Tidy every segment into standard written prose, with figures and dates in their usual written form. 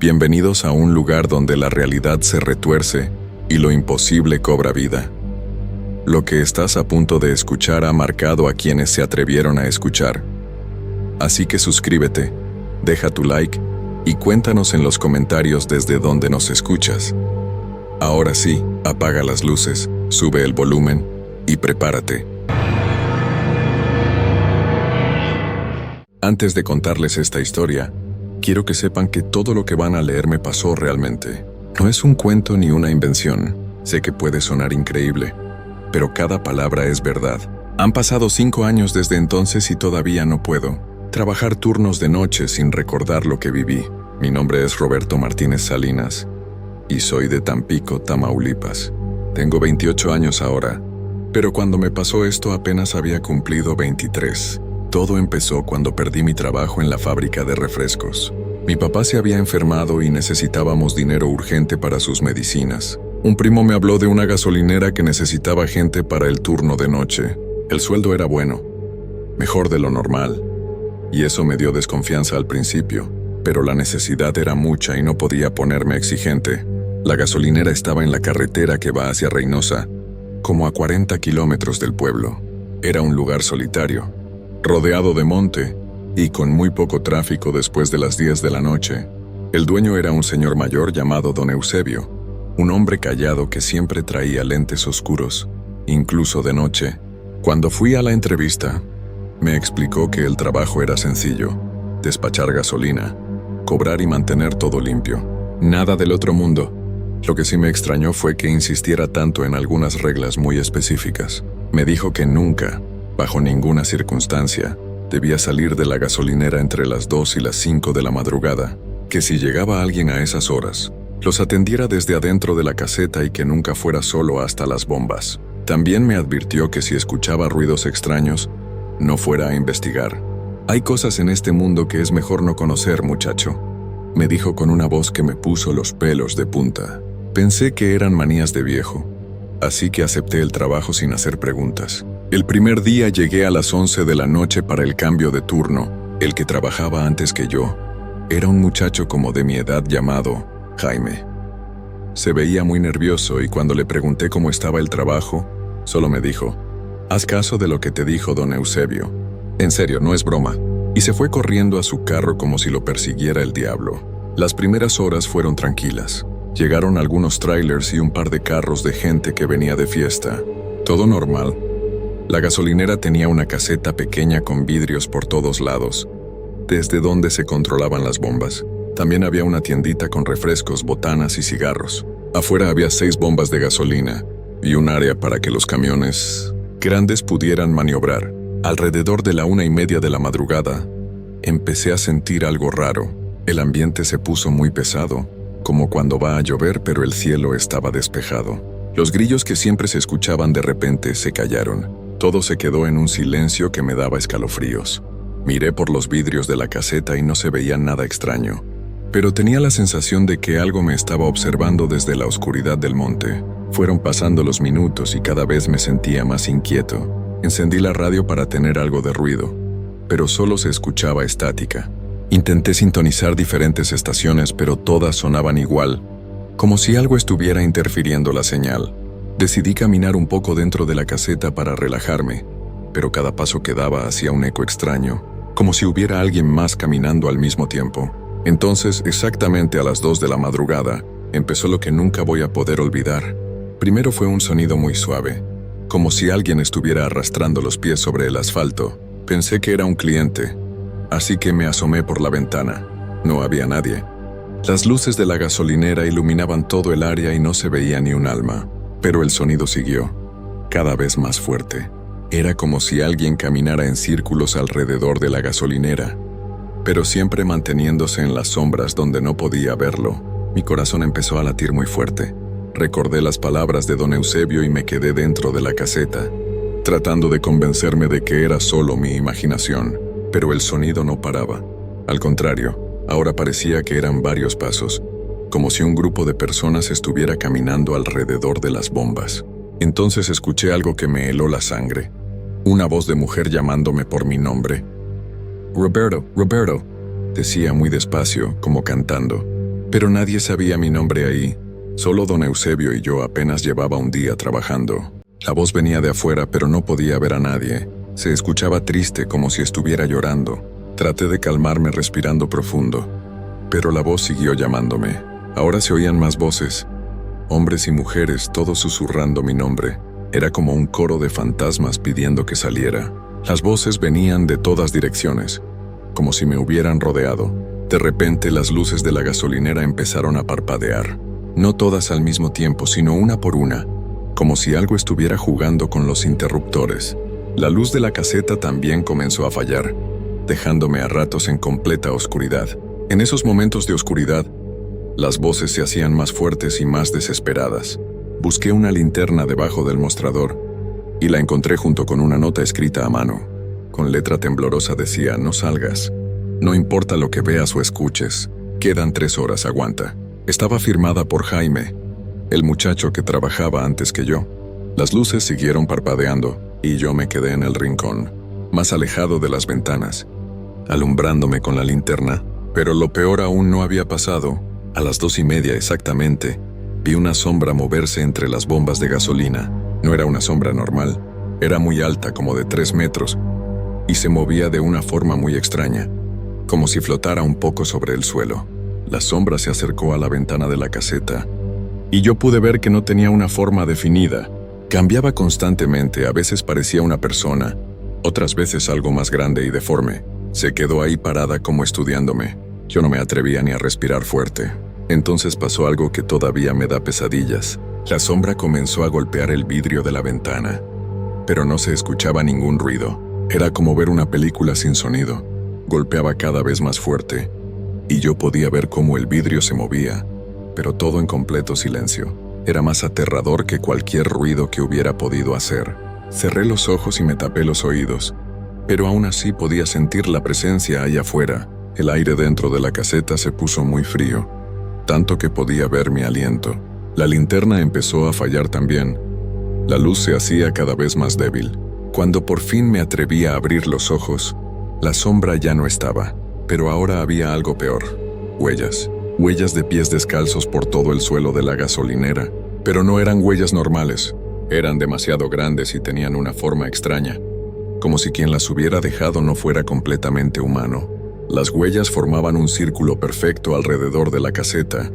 Bienvenidos a un lugar donde la realidad se retuerce y lo imposible cobra vida. Lo que estás a punto de escuchar ha marcado a quienes se atrevieron a escuchar. Así que suscríbete, deja tu like y cuéntanos en los comentarios desde dónde nos escuchas. Ahora sí, apaga las luces, sube el volumen y prepárate. Antes de contarles esta historia, quiero que sepan que todo lo que van a leer me pasó realmente. No es un cuento ni una invención. Sé que puede sonar increíble, pero cada palabra es verdad. Han pasado 5 años desde entonces y todavía no puedo trabajar turnos de noche sin recordar lo que viví. Mi nombre es Roberto Martínez Salinas y soy de Tampico, Tamaulipas. Tengo 28 años ahora, pero cuando me pasó esto apenas había cumplido 23. Todo empezó cuando perdí mi trabajo en la fábrica de refrescos. Mi papá se había enfermado y necesitábamos dinero urgente para sus medicinas. Un primo me habló de una gasolinera que necesitaba gente para el turno de noche. El sueldo era bueno, mejor de lo normal, y eso me dio desconfianza al principio, pero la necesidad era mucha y no podía ponerme exigente. La gasolinera estaba en la carretera que va hacia Reynosa, como a 40 kilómetros del pueblo. Era un lugar solitario, rodeado de monte y con muy poco tráfico después de las 10 de la noche. El dueño era un señor mayor llamado Don Eusebio, un hombre callado que siempre traía lentes oscuros, incluso de noche. Cuando fui a la entrevista, me explicó que el trabajo era sencillo: despachar gasolina, cobrar y mantener todo limpio. Nada del otro mundo. Lo que sí me extrañó fue que insistiera tanto en algunas reglas muy específicas. Me dijo que nunca, bajo ninguna circunstancia, debía salir de la gasolinera entre las 2 y las 5 de la madrugada, que si llegaba alguien a esas horas, los atendiera desde adentro de la caseta y que nunca fuera solo hasta las bombas. También me advirtió que si escuchaba ruidos extraños, no fuera a investigar. Hay cosas en este mundo que es mejor no conocer, muchacho, me dijo con una voz que me puso los pelos de punta. Pensé que eran manías de viejo, así que acepté el trabajo sin hacer preguntas. El primer día llegué a las 11 de la noche para el cambio de turno. El que trabajaba antes que yo era un muchacho como de mi edad llamado Jaime. Se veía muy nervioso y cuando le pregunté cómo estaba el trabajo, solo me dijo: «Haz caso de lo que te dijo don Eusebio. En serio, no es broma». Y se fue corriendo a su carro como si lo persiguiera el diablo. Las primeras horas fueron tranquilas. Llegaron algunos trailers y un par de carros de gente que venía de fiesta. Todo normal. La gasolinera tenía una caseta pequeña con vidrios por todos lados, desde donde se controlaban las bombas. También había una tiendita con refrescos, botanas y cigarros. Afuera había 6 bombas de gasolina y un área para que los camiones grandes pudieran maniobrar. Alrededor de la 1:30 de la madrugada, empecé a sentir algo raro. El ambiente se puso muy pesado, como cuando va a llover pero el cielo estaba despejado. Los grillos que siempre se escuchaban de repente se callaron. Todo se quedó en un silencio que me daba escalofríos. Miré por los vidrios de la caseta y no se veía nada extraño, pero tenía la sensación de que algo me estaba observando desde la oscuridad del monte. Fueron pasando los minutos y cada vez me sentía más inquieto. Encendí la radio para tener algo de ruido, pero solo se escuchaba estática. Intenté sintonizar diferentes estaciones, pero todas sonaban igual, como si algo estuviera interfiriendo la señal. Decidí caminar un poco dentro de la caseta para relajarme, pero cada paso que daba hacía un eco extraño, como si hubiera alguien más caminando al mismo tiempo. Entonces, exactamente a las 2 de la madrugada, empezó lo que nunca voy a poder olvidar. Primero fue un sonido muy suave, como si alguien estuviera arrastrando los pies sobre el asfalto. Pensé que era un cliente, así que me asomé por la ventana. No había nadie. Las luces de la gasolinera iluminaban todo el área y no se veía ni un alma. Pero el sonido siguió, cada vez más fuerte. Era como si alguien caminara en círculos alrededor de la gasolinera, pero siempre manteniéndose en las sombras donde no podía verlo. Mi corazón empezó a latir muy fuerte. Recordé las palabras de don Eusebio y me quedé dentro de la caseta, tratando de convencerme de que era solo mi imaginación. Pero el sonido no paraba. Al contrario, ahora parecía que eran varios pasos, como si un grupo de personas estuviera caminando alrededor de las bombas. Entonces escuché algo que me heló la sangre. Una voz de mujer llamándome por mi nombre. «Roberto, Roberto», decía muy despacio, como cantando. Pero nadie sabía mi nombre ahí. Solo don Eusebio y yo apenas llevaba un día trabajando. La voz venía de afuera, pero no podía ver a nadie. Se escuchaba triste, como si estuviera llorando. Traté de calmarme respirando profundo, pero la voz siguió llamándome. Ahora se oían más voces, hombres y mujeres, todos susurrando mi nombre. Era como un coro de fantasmas pidiendo que saliera. Las voces venían de todas direcciones, como si me hubieran rodeado. De repente las luces de la gasolinera empezaron a parpadear. No todas al mismo tiempo, sino una por una, como si algo estuviera jugando con los interruptores. La luz de la caseta también comenzó a fallar, dejándome a ratos en completa oscuridad. En esos momentos de oscuridad, las voces se hacían más fuertes y más desesperadas. Busqué una linterna debajo del mostrador y la encontré junto con una nota escrita a mano. Con letra temblorosa decía: no salgas. No importa lo que veas o escuches. Quedan 3 horas, aguanta. Estaba firmada por Jaime, el muchacho que trabajaba antes que yo. Las luces siguieron parpadeando y yo me quedé en el rincón, más alejado de las ventanas, alumbrándome con la linterna. Pero lo peor aún no había pasado. A las 2:30 exactamente, vi una sombra moverse entre las bombas de gasolina. No era una sombra normal, era muy alta, como de 3 metros, y se movía de una forma muy extraña, como si flotara un poco sobre el suelo. La sombra se acercó a la ventana de la caseta, y yo pude ver que no tenía una forma definida. Cambiaba constantemente, a veces parecía una persona, otras veces algo más grande y deforme. Se quedó ahí parada como estudiándome. Yo no me atrevía ni a respirar fuerte. Entonces pasó algo que todavía me da pesadillas. La sombra comenzó a golpear el vidrio de la ventana, pero no se escuchaba ningún ruido. Era como ver una película sin sonido. Golpeaba cada vez más fuerte, y yo podía ver cómo el vidrio se movía, pero todo en completo silencio. Era más aterrador que cualquier ruido que hubiera podido hacer. Cerré los ojos y me tapé los oídos, pero aún así podía sentir la presencia allá afuera. El aire dentro de la caseta se puso muy frío, tanto que podía ver mi aliento. La linterna empezó a fallar también. La luz se hacía cada vez más débil. Cuando por fin me atreví a abrir los ojos, la sombra ya no estaba, pero ahora había algo peor. Huellas. Huellas de pies descalzos por todo el suelo de la gasolinera. Pero no eran huellas normales. Eran demasiado grandes y tenían una forma extraña, como si quien las hubiera dejado no fuera completamente humano. Las huellas formaban un círculo perfecto alrededor de la caseta,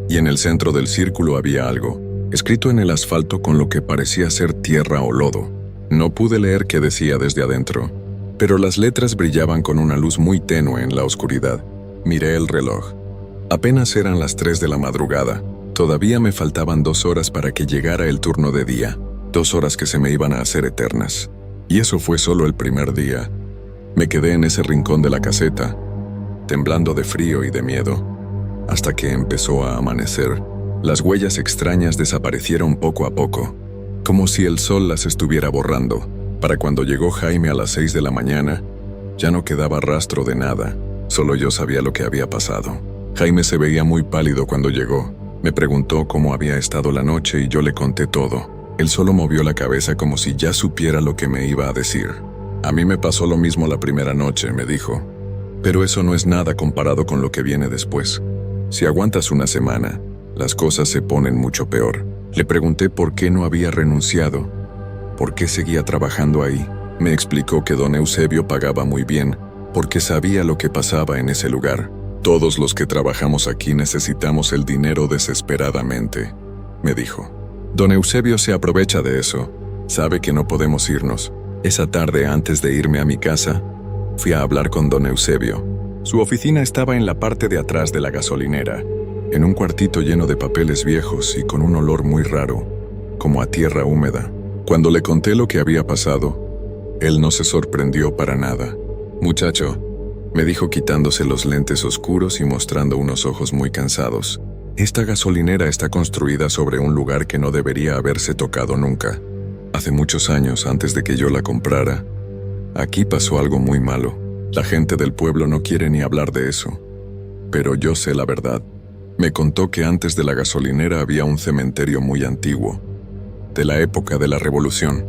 y en el centro del círculo había algo, escrito en el asfalto con lo que parecía ser tierra o lodo. No pude leer qué decía desde adentro, pero las letras brillaban con una luz muy tenue en la oscuridad. Miré el reloj. Apenas eran las 3 de la madrugada. Todavía me faltaban 2 horas para que llegara el turno de día, 2 horas que se me iban a hacer eternas. Y eso fue solo el primer día. Me quedé en ese rincón de la caseta, temblando de frío y de miedo, hasta que empezó a amanecer. Las huellas extrañas desaparecieron poco a poco, como si el sol las estuviera borrando. Para cuando llegó Jaime a las 6 de la mañana, ya no quedaba rastro de nada. Solo yo sabía lo que había pasado. Jaime se veía muy pálido cuando llegó. Me preguntó cómo había estado la noche y yo le conté todo. Él solo movió la cabeza como si ya supiera lo que me iba a decir. A mí me pasó lo mismo la primera noche, me dijo. Pero eso no es nada comparado con lo que viene después. Si aguantas una semana, las cosas se ponen mucho peor. Le pregunté por qué no había renunciado, por qué seguía trabajando ahí. Me explicó que don Eusebio pagaba muy bien, porque sabía lo que pasaba en ese lugar. Todos los que trabajamos aquí necesitamos el dinero desesperadamente, me dijo. Don Eusebio se aprovecha de eso. Sabe que no podemos irnos. Esa tarde, antes de irme a mi casa, fui a hablar con don Eusebio. Su oficina estaba en la parte de atrás de la gasolinera, en un cuartito lleno de papeles viejos y con un olor muy raro, como a tierra húmeda. Cuando le conté lo que había pasado, él no se sorprendió para nada. Muchacho, me dijo quitándose los lentes oscuros y mostrando unos ojos muy cansados. Esta gasolinera está construida sobre un lugar que no debería haberse tocado nunca. Hace muchos años, antes de que yo la comprara, aquí pasó algo muy malo. La gente del pueblo no quiere ni hablar de eso. Pero yo sé la verdad. Me contó que antes de la gasolinera había un cementerio muy antiguo, de la época de la Revolución.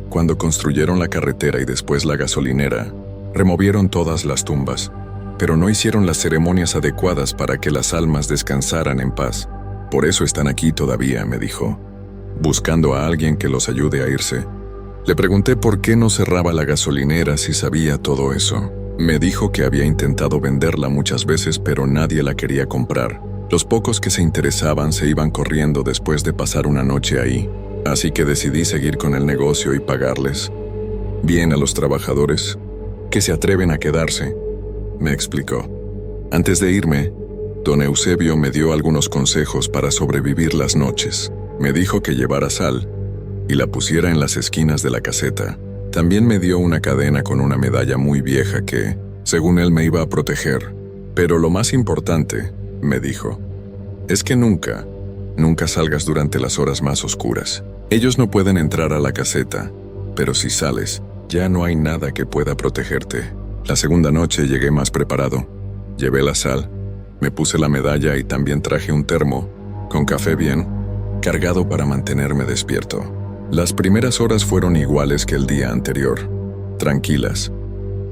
Cuando construyeron la carretera y después la gasolinera, removieron todas las tumbas. pero no hicieron las ceremonias adecuadas para que las almas descansaran en paz. Por eso están aquí todavía, me dijo, buscando a alguien que los ayude a irse. Le pregunté por qué no cerraba la gasolinera si sabía todo eso. Me dijo que había intentado venderla muchas veces, pero nadie la quería comprar. Los pocos que se interesaban se iban corriendo después de pasar una noche ahí, así que decidí seguir con el negocio y pagarles bien a los trabajadores que se atreven a quedarse, me explicó. Antes de irme, don Eusebio me dio algunos consejos para sobrevivir las noches. Me dijo que llevara sal y la pusiera en las esquinas de la caseta. También me dio una cadena con una medalla muy vieja que, según él, me iba a proteger. Pero lo más importante, me dijo, es que nunca salgas durante las horas más oscuras. Ellos no pueden entrar a la caseta, pero si sales, ya no hay nada que pueda protegerte. La segunda noche llegué más preparado. Llevé la sal, me puse la medalla y también traje un termo, con café bien cargado para mantenerme despierto. Las primeras horas fueron iguales que el día anterior, tranquilas.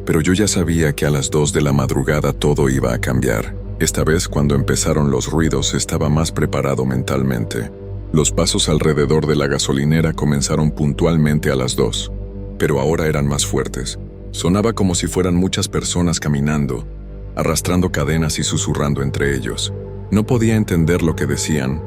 Pero yo ya sabía que a las 2 de la madrugada todo iba a cambiar. Esta vez, cuando empezaron los ruidos, estaba más preparado mentalmente. Los pasos alrededor de la gasolinera comenzaron puntualmente a las 2, pero ahora eran más fuertes. Sonaba como si fueran muchas personas caminando, arrastrando cadenas y susurrando entre ellos. No podía entender lo que decían,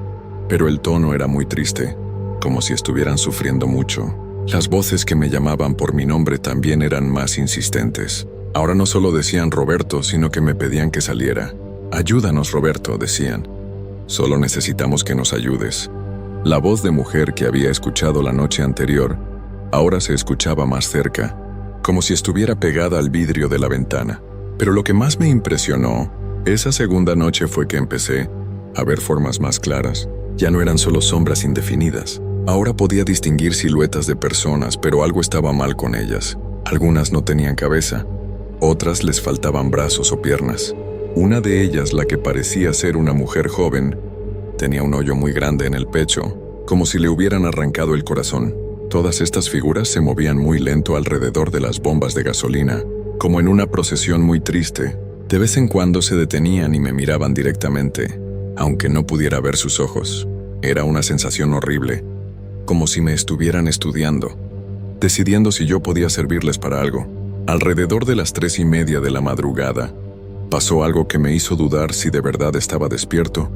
pero el tono era muy triste, como si estuvieran sufriendo mucho. Las voces que me llamaban por mi nombre también eran más insistentes. Ahora no solo decían Roberto, sino que me pedían que saliera. Ayúdanos, Roberto, decían. Solo necesitamos que nos ayudes. La voz de mujer que había escuchado la noche anterior ahora se escuchaba más cerca, como si estuviera pegada al vidrio de la ventana. Pero lo que más me impresionó esa segunda noche fue que empecé a ver formas más claras. Ya no eran solo sombras indefinidas. Ahora podía distinguir siluetas de personas, pero algo estaba mal con ellas. Algunas no tenían cabeza, otras les faltaban brazos o piernas. Una de ellas, la que parecía ser una mujer joven, tenía un hoyo muy grande en el pecho, como si le hubieran arrancado el corazón. Todas estas figuras se movían muy lento alrededor de las bombas de gasolina, como en una procesión muy triste. De vez en cuando se detenían y me miraban directamente, aunque no pudiera ver sus ojos. Era una sensación horrible, como si me estuvieran estudiando, decidiendo si yo podía servirles para algo. Alrededor de las 3:30 de la madrugada, pasó algo que me hizo dudar si de verdad estaba despierto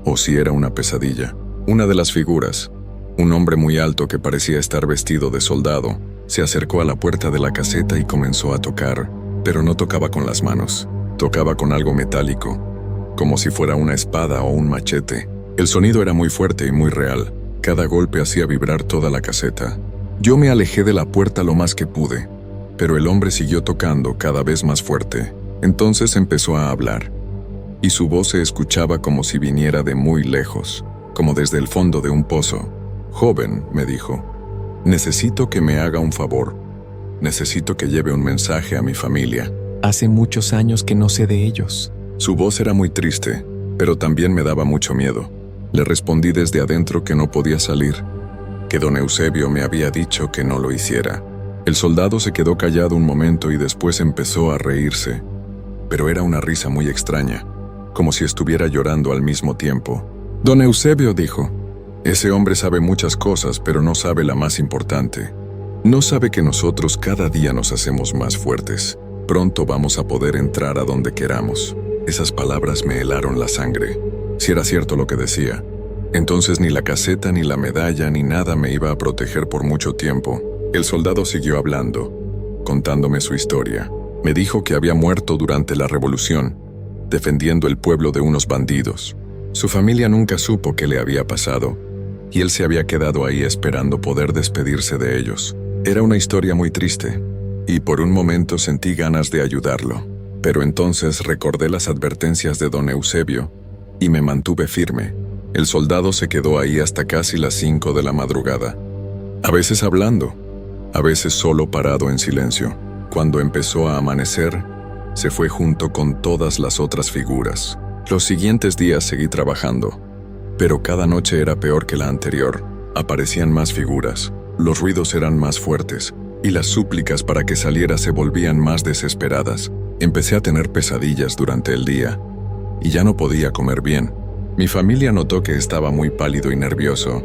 o si era una pesadilla. Una de las figuras, un hombre muy alto que parecía estar vestido de soldado, se acercó a la puerta de la caseta y comenzó a tocar, pero no tocaba con las manos, tocaba con algo metálico, como si fuera una espada o un machete. El sonido era muy fuerte y muy real. Cada golpe hacía vibrar toda la caseta. Yo me alejé de la puerta lo más que pude, pero el hombre siguió tocando cada vez más fuerte. Entonces empezó a hablar, y su voz se escuchaba como si viniera de muy lejos, como desde el fondo de un pozo. «Joven», me dijo, «necesito que me haga un favor. Necesito que lleve un mensaje a mi familia. Hace muchos años que no sé de ellos». Su voz era muy triste, pero también me daba mucho miedo. Le respondí desde adentro que no podía salir, que don Eusebio me había dicho que no lo hiciera. El soldado se quedó callado un momento y después empezó a reírse, pero era una risa muy extraña, como si estuviera llorando al mismo tiempo. «Don Eusebio», dijo, «ese hombre sabe muchas cosas, pero no sabe la más importante. No sabe que nosotros cada día nos hacemos más fuertes. Pronto vamos a poder entrar a donde queramos». Esas palabras me helaron la sangre. Si era cierto lo que decía, entonces ni la caseta, ni la medalla, ni nada me iba a proteger por mucho tiempo. El soldado siguió hablando, contándome su historia. Me dijo que había muerto durante la revolución, defendiendo el pueblo de unos bandidos. Su familia nunca supo qué le había pasado, y él se había quedado ahí esperando poder despedirse de ellos. Era una historia muy triste, y por un momento sentí ganas de ayudarlo. Pero entonces recordé las advertencias de don Eusebio, y me mantuve firme. El soldado se quedó ahí hasta casi las 5 de la madrugada, a veces hablando, a veces solo parado en silencio. Cuando empezó a amanecer, se fue junto con todas las otras figuras. Los siguientes días seguí trabajando, pero cada noche era peor que la anterior. Aparecían más figuras, los ruidos eran más fuertes, y las súplicas para que saliera se volvían más desesperadas. Empecé a tener pesadillas durante el día y ya no podía comer bien. Mi familia notó que estaba muy pálido y nervioso,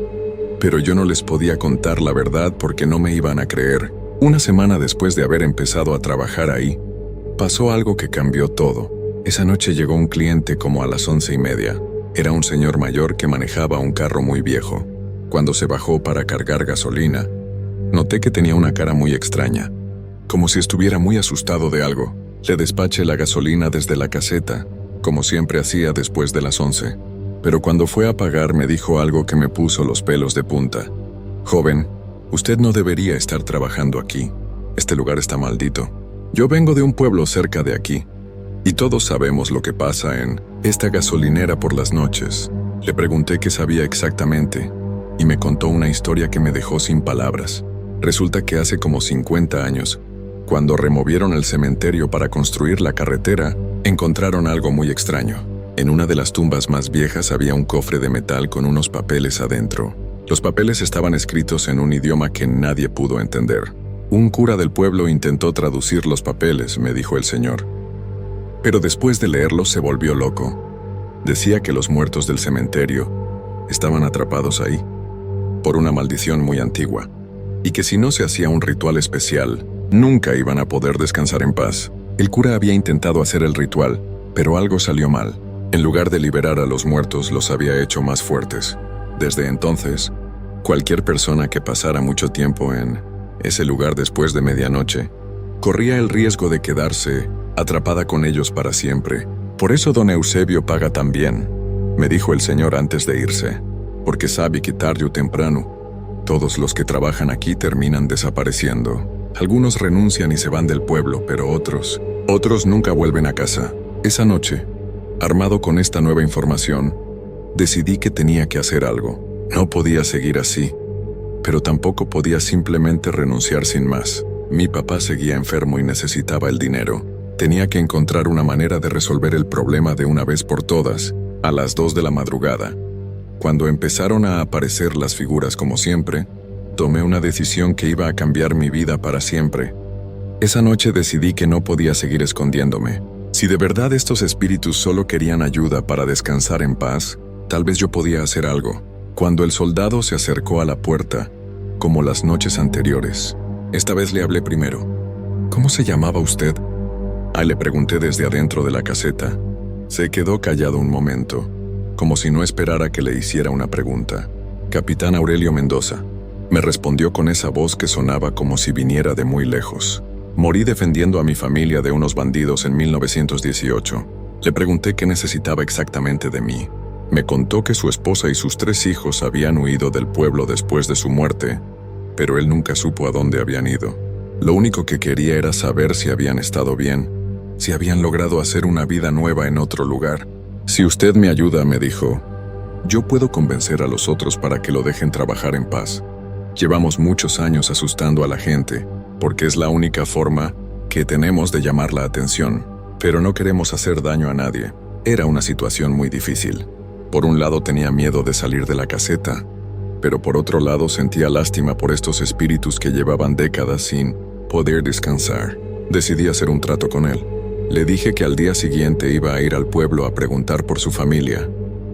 pero yo no les podía contar la verdad porque no me iban a creer. Una semana después de haber empezado a trabajar ahí, pasó algo que cambió todo. Esa noche llegó un cliente como a las 11:30. Era un señor mayor que manejaba un carro muy viejo. Cuando se bajó para cargar gasolina, noté que tenía una cara muy extraña, como si estuviera muy asustado de algo. Le despaché la gasolina desde la caseta, como siempre hacía después de las 11. Pero cuando fue a pagar me dijo algo que me puso los pelos de punta. «Joven, usted no debería estar trabajando aquí. Este lugar está maldito. Yo vengo de un pueblo cerca de aquí, y todos sabemos lo que pasa en esta gasolinera por las noches». Le pregunté qué sabía exactamente, y me contó una historia que me dejó sin palabras. Resulta que hace como 50 años, cuando removieron el cementerio para construir la carretera, encontraron algo muy extraño. En una de las tumbas más viejas había un cofre de metal con unos papeles adentro. Los papeles estaban escritos en un idioma que nadie pudo entender. Un cura del pueblo intentó traducir los papeles, me dijo el señor. Pero después de leerlos se volvió loco. Decía que los muertos del cementerio estaban atrapados ahí por una maldición muy antigua, y que si no se hacía un ritual especial, nunca iban a poder descansar en paz. El cura había intentado hacer el ritual, pero algo salió mal. En lugar de liberar a los muertos, los había hecho más fuertes. Desde entonces, cualquier persona que pasara mucho tiempo en ese lugar después de medianoche, corría el riesgo de quedarse atrapada con ellos para siempre. Por eso don Eusebio paga tan bien, me dijo el señor antes de irse, porque sabe que tarde o temprano, todos los que trabajan aquí terminan desapareciendo. Algunos renuncian y se van del pueblo, pero otros nunca vuelven a casa. Esa noche, armado con esta nueva información, decidí que tenía que hacer algo. No podía seguir así, pero tampoco podía simplemente renunciar sin más. Mi papá seguía enfermo y necesitaba el dinero. Tenía que encontrar una manera de resolver el problema de una vez por todas. A las 2 de la madrugada, cuando empezaron a aparecer las figuras como siempre, tomé una decisión que iba a cambiar mi vida para siempre. Esa noche decidí que no podía seguir escondiéndome. Si de verdad estos espíritus solo querían ayuda para descansar en paz, tal vez yo podía hacer algo. Cuando el soldado se acercó a la puerta, como las noches anteriores, esta vez le hablé primero. «¿Cómo se llamaba usted?», le pregunté desde adentro de la caseta. Se quedó callado un momento, como si no esperara que le hiciera una pregunta. «Capitán Aurelio Mendoza», me respondió con esa voz que sonaba como si viniera de muy lejos. «Morí defendiendo a mi familia de unos bandidos en 1918. Le pregunté qué necesitaba exactamente de mí. Me contó que su esposa y sus 3 hijos habían huido del pueblo después de su muerte, pero él nunca supo a dónde habían ido. Lo único que quería era saber si habían estado bien, si habían logrado hacer una vida nueva en otro lugar. «Si usted me ayuda», me dijo, «yo puedo convencer a los otros para que lo dejen trabajar en paz. Llevamos muchos años asustando a la gente, porque es la única forma que tenemos de llamar la atención, pero no queremos hacer daño a nadie». Era una situación muy difícil. Por un lado tenía miedo de salir de la caseta, pero por otro lado sentía lástima por estos espíritus que llevaban décadas sin poder descansar. Decidí hacer un trato con él. Le dije que al día siguiente iba a ir al pueblo a preguntar por su familia,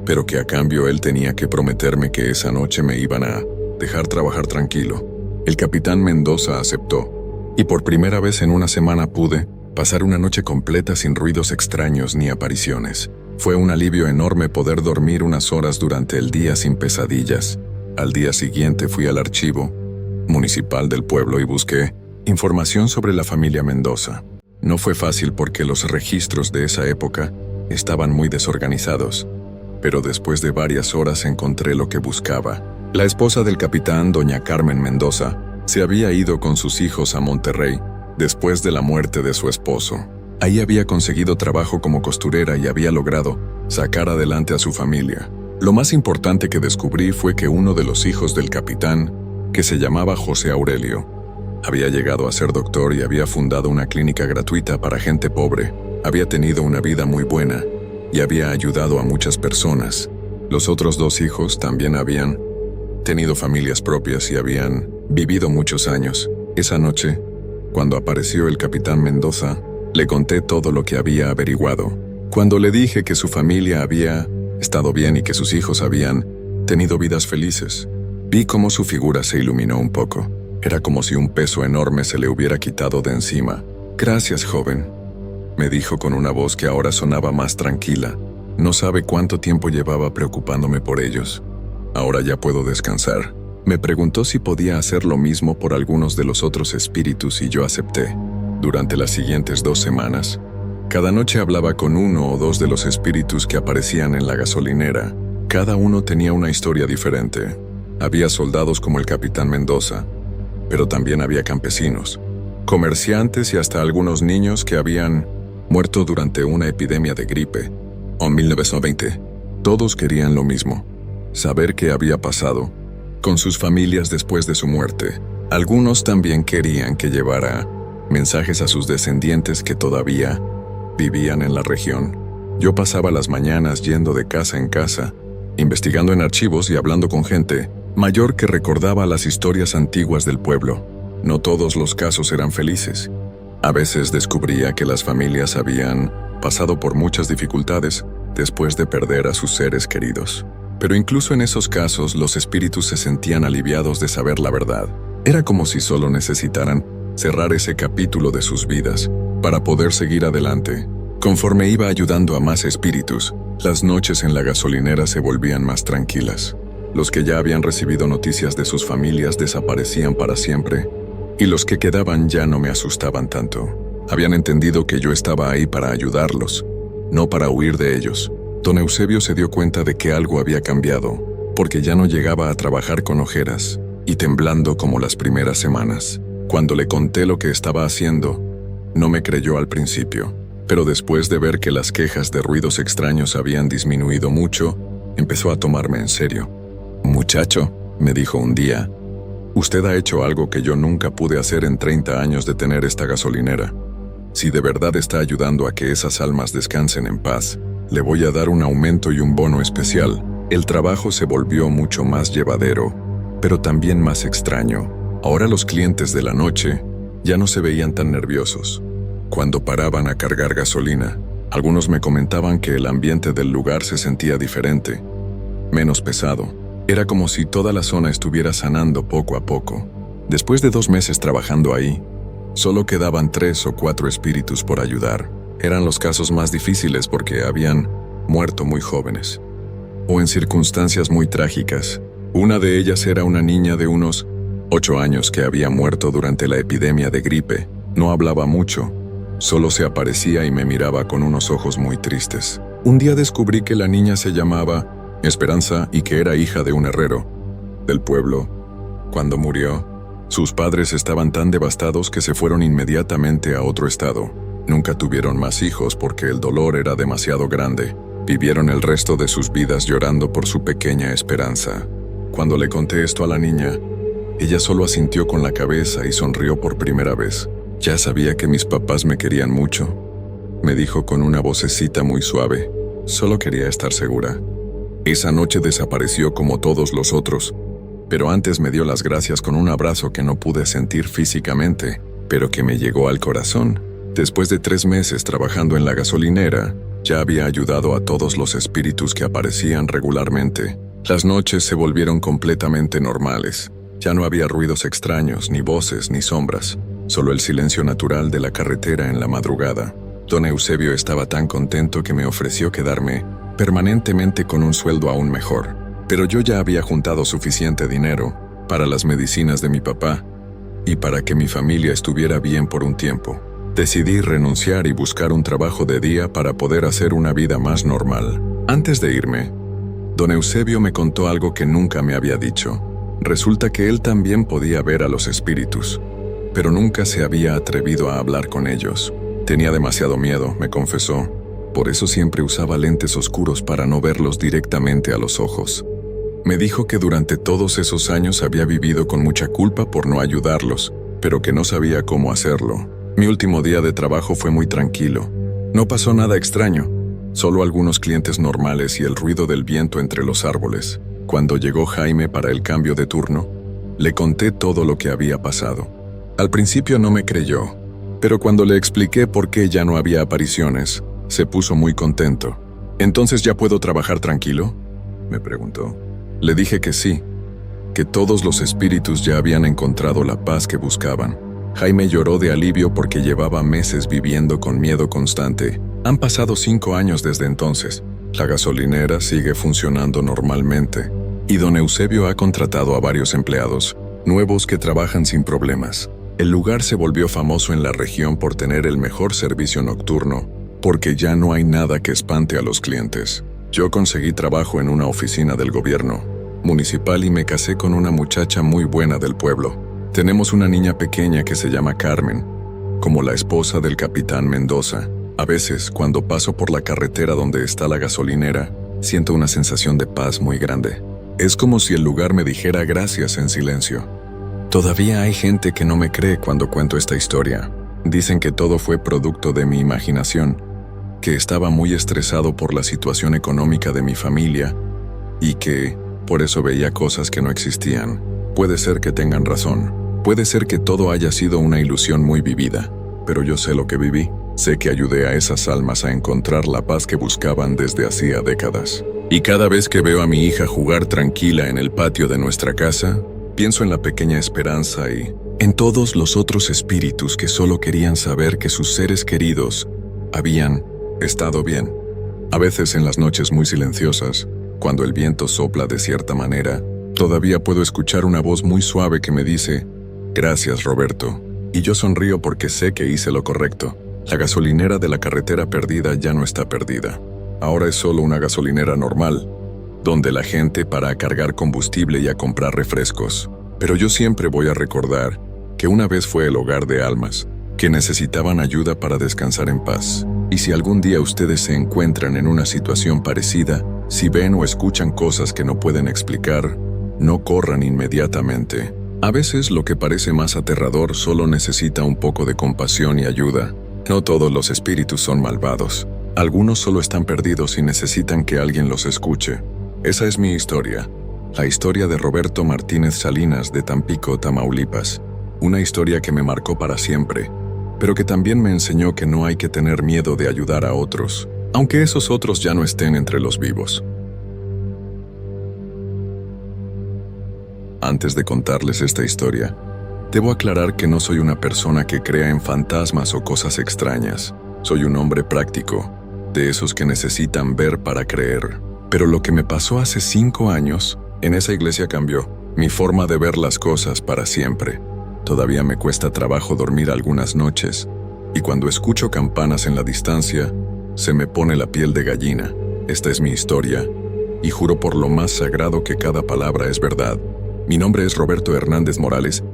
pero que a cambio él tenía que prometerme que esa noche me iban a dejar trabajar tranquilo. El capitán Mendoza aceptó, y por primera vez en una semana pude pasar una noche completa sin ruidos extraños ni apariciones. Fue un alivio enorme poder dormir unas horas durante el día sin pesadillas. Al día siguiente fui al archivo municipal del pueblo y busqué información sobre la familia Mendoza. No fue fácil porque los registros de esa época estaban muy desorganizados, pero después de varias horas encontré lo que buscaba. La esposa del capitán, doña Carmen Mendoza, se había ido con sus hijos a Monterrey después de la muerte de su esposo. Ahí había conseguido trabajo como costurera y había logrado sacar adelante a su familia. Lo más importante que descubrí fue que uno de los hijos del capitán, que se llamaba José Aurelio, había llegado a ser doctor y había fundado una clínica gratuita para gente pobre. Había tenido una vida muy buena y había ayudado a muchas personas. Los otros 2 hijos también habían tenido familias propias y habían vivido muchos años. Esa noche, cuando apareció el capitán Mendoza, Le conté todo lo que había averiguado. Cuando le dije que su familia había estado bien y que sus hijos habían tenido vidas felices, vi cómo su figura se iluminó un poco. Era como si un peso enorme se le hubiera quitado de encima. «Gracias, joven», me dijo con una voz que ahora sonaba más tranquila. No sabe cuánto tiempo llevaba preocupándome por ellos. Ahora ya puedo descansar. Me preguntó si podía hacer lo mismo por algunos de los otros espíritus y yo acepté. Durante las siguientes 2 semanas, cada noche hablaba con 1 o 2 de los espíritus que aparecían en la gasolinera. Cada uno tenía una historia diferente. Había soldados como el capitán Mendoza, pero también había campesinos, comerciantes y hasta algunos niños que habían muerto durante una epidemia de gripe. En 1920, todos querían lo mismo: saber qué había pasado con sus familias después de su muerte. Algunos también querían que llevara mensajes a sus descendientes que todavía vivían en la región. Yo pasaba las mañanas yendo de casa en casa, investigando en archivos y hablando con gente mayor que recordaba las historias antiguas del pueblo. No todos los casos eran felices. A veces descubría que las familias habían pasado por muchas dificultades después de perder a sus seres queridos. Pero incluso en esos casos, los espíritus se sentían aliviados de saber la verdad. Era como si solo necesitaran cerrar ese capítulo de sus vidas para poder seguir adelante. Conforme iba ayudando a más espíritus, las noches en la gasolinera se volvían más tranquilas. Los que ya habían recibido noticias de sus familias desaparecían para siempre, y los que quedaban ya no me asustaban tanto. Habían entendido que yo estaba ahí para ayudarlos, no para huir de ellos. Don Eusebio se dio cuenta de que algo había cambiado, porque ya no llegaba a trabajar con ojeras y temblando como las primeras semanas. Cuando le conté lo que estaba haciendo, no me creyó al principio, pero después de ver que las quejas de ruidos extraños habían disminuido mucho, empezó a tomarme en serio. «Muchacho», me dijo un día, «usted ha hecho algo que yo nunca pude hacer en 30 años de tener esta gasolinera. Si de verdad está ayudando a que esas almas descansen en paz, le voy a dar un aumento y un bono especial». El trabajo se volvió mucho más llevadero, pero también más extraño. Ahora los clientes de la noche ya no se veían tan nerviosos. Cuando paraban a cargar gasolina, algunos me comentaban que el ambiente del lugar se sentía diferente, menos pesado. Era como si toda la zona estuviera sanando poco a poco. Después de 2 meses trabajando ahí, solo quedaban 3 o 4 espíritus por ayudar. Eran los casos más difíciles porque habían muerto muy jóvenes o en circunstancias muy trágicas. Una de ellas era una niña de unos 8 años que había muerto durante la epidemia de gripe. No hablaba mucho, solo se aparecía y me miraba con unos ojos muy tristes. Un día descubrí que la niña se llamaba Esperanza y que era hija de un herrero del pueblo. Cuando murió, sus padres estaban tan devastados que se fueron inmediatamente a otro estado. Nunca tuvieron más hijos porque el dolor era demasiado grande. Vivieron el resto de sus vidas llorando por su pequeña Esperanza. Cuando le conté esto a la niña, ella solo asintió con la cabeza y sonrió por primera vez. «Ya sabía que mis papás me querían mucho», me dijo con una vocecita muy suave. «Solo quería estar segura». Esa noche desapareció como todos los otros, pero antes me dio las gracias con un abrazo que no pude sentir físicamente, pero que me llegó al corazón. Después de 3 meses trabajando en la gasolinera, ya había ayudado a todos los espíritus que aparecían regularmente. Las noches se volvieron completamente normales. Ya no había ruidos extraños, ni voces, ni sombras, solo el silencio natural de la carretera en la madrugada. Don Eusebio estaba tan contento que me ofreció quedarme permanentemente con un sueldo aún mejor. Pero yo ya había juntado suficiente dinero para las medicinas de mi papá y para que mi familia estuviera bien por un tiempo. Decidí renunciar y buscar un trabajo de día para poder hacer una vida más normal. Antes de irme, don Eusebio me contó algo que nunca me había dicho. Resulta que él también podía ver a los espíritus, pero nunca se había atrevido a hablar con ellos. Tenía demasiado miedo, me confesó. Por eso siempre usaba lentes oscuros para no verlos directamente a los ojos. Me dijo que durante todos esos años había vivido con mucha culpa por no ayudarlos, pero que no sabía cómo hacerlo. Mi último día de trabajo fue muy tranquilo. No pasó nada extraño, solo algunos clientes normales y el ruido del viento entre los árboles. Cuando llegó Jaime para el cambio de turno, le conté todo lo que había pasado. Al principio no me creyó. Pero cuando le expliqué por qué ya no había apariciones, se puso muy contento. ¿Entonces ya puedo trabajar tranquilo?, me preguntó. Le dije que sí, que todos los espíritus ya habían encontrado la paz que buscaban. Jaime lloró de alivio porque llevaba meses viviendo con miedo constante. Han pasado 5 años desde entonces. La gasolinera sigue funcionando normalmente y don Eusebio ha contratado a varios empleados nuevos que trabajan sin problemas. El lugar se volvió famoso en la región por tener el mejor servicio nocturno, porque ya no hay nada que espante a los clientes. Yo conseguí trabajo en una oficina del gobierno municipal y me casé con una muchacha muy buena del pueblo. Tenemos una niña pequeña que se llama Carmen, como la esposa del capitán Mendoza. A veces, cuando paso por la carretera donde está la gasolinera, siento una sensación de paz muy grande. Es como si el lugar me dijera gracias en silencio. Todavía hay gente que no me cree cuando cuento esta historia. Dicen que todo fue producto de mi imaginación, que estaba muy estresado por la situación económica de mi familia y que, por eso veía cosas que no existían. Puede ser que tengan razón. Puede ser que todo haya sido una ilusión muy vivida, pero yo sé lo que viví. Sé que ayudé a esas almas a encontrar la paz que buscaban desde hacía décadas. Y cada vez que veo a mi hija jugar tranquila en el patio de nuestra casa, pienso en la pequeña Esperanza y en todos los otros espíritus que solo querían saber que sus seres queridos habían estado bien. A veces en las noches muy silenciosas, cuando el viento sopla de cierta manera, todavía puedo escuchar una voz muy suave que me dice: «Gracias, Roberto». Y yo sonrío porque sé que hice lo correcto. La gasolinera de la carretera perdida ya no está perdida. Ahora es solo una gasolinera normal, donde la gente para a cargar combustible y a comprar refrescos. Pero yo siempre voy a recordar que una vez fue el hogar de almas que necesitaban ayuda para descansar en paz. Y si algún día ustedes se encuentran en una situación parecida, si ven o escuchan cosas que no pueden explicar, no corran inmediatamente. A veces lo que parece más aterrador solo necesita un poco de compasión y ayuda. No todos los espíritus son malvados. Algunos solo están perdidos y necesitan que alguien los escuche. Esa es mi historia. La historia de Roberto Martínez Salinas de Tampico, Tamaulipas. Una historia que me marcó para siempre, pero que también me enseñó que no hay que tener miedo de ayudar a otros, aunque esos otros ya no estén entre los vivos. Antes de contarles esta historia, debo aclarar que no soy una persona que crea en fantasmas o cosas extrañas. Soy un hombre práctico, de esos que necesitan ver para creer. Pero lo que me pasó hace 5 años, en esa iglesia cambió mi forma de ver las cosas para siempre. Todavía me cuesta trabajo dormir algunas noches, y cuando escucho campanas en la distancia, se me pone la piel de gallina. Esta es mi historia, y juro por lo más sagrado que cada palabra es verdad. Mi nombre es Roberto Hernández Morales.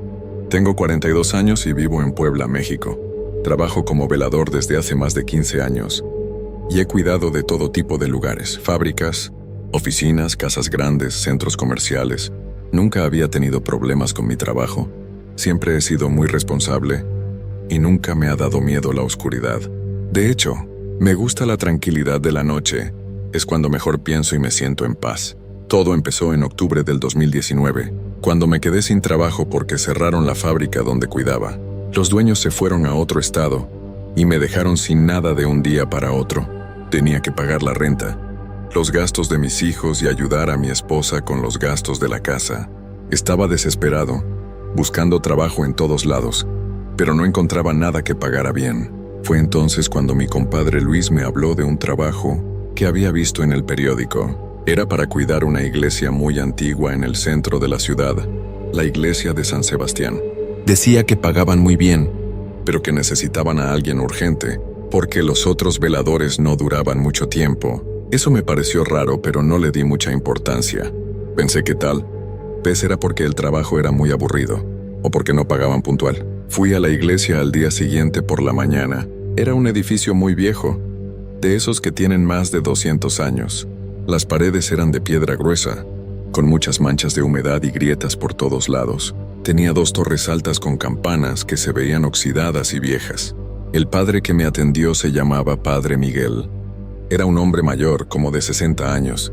Tengo 42 años y vivo en Puebla, México. Trabajo como velador desde hace más de 15 años y he cuidado de todo tipo de lugares, fábricas, oficinas, casas grandes, centros comerciales. Nunca había tenido problemas con mi trabajo. Siempre he sido muy responsable y nunca me ha dado miedo la oscuridad. De hecho, me gusta la tranquilidad de la noche. Es cuando mejor pienso y me siento en paz. Todo empezó en octubre del 2019, cuando me quedé sin trabajo porque cerraron la fábrica donde cuidaba. Los dueños se fueron a otro estado y me dejaron sin nada de un día para otro. Tenía que pagar la renta, los gastos de mis hijos y ayudar a mi esposa con los gastos de la casa. Estaba desesperado, buscando trabajo en todos lados, pero no encontraba nada que pagara bien. Fue entonces cuando mi compadre Luis me habló de un trabajo que había visto en el periódico. Era para cuidar una iglesia muy antigua en el centro de la ciudad, la iglesia de San Sebastián. Decía que pagaban muy bien, pero que necesitaban a alguien urgente, porque los otros veladores no duraban mucho tiempo. Eso me pareció raro, pero no le di mucha importancia. Pensé que tal vez era porque el trabajo era muy aburrido, o porque no pagaban puntual. Fui a la iglesia al día siguiente por la mañana. Era un edificio muy viejo, de esos que tienen más de 200 años. Las paredes eran de piedra gruesa, con muchas manchas de humedad y grietas por todos lados. Tenía 2 torres altas con campanas que se veían oxidadas y viejas. El padre que me atendió se llamaba Padre Miguel. Era un hombre mayor, como de 60 años,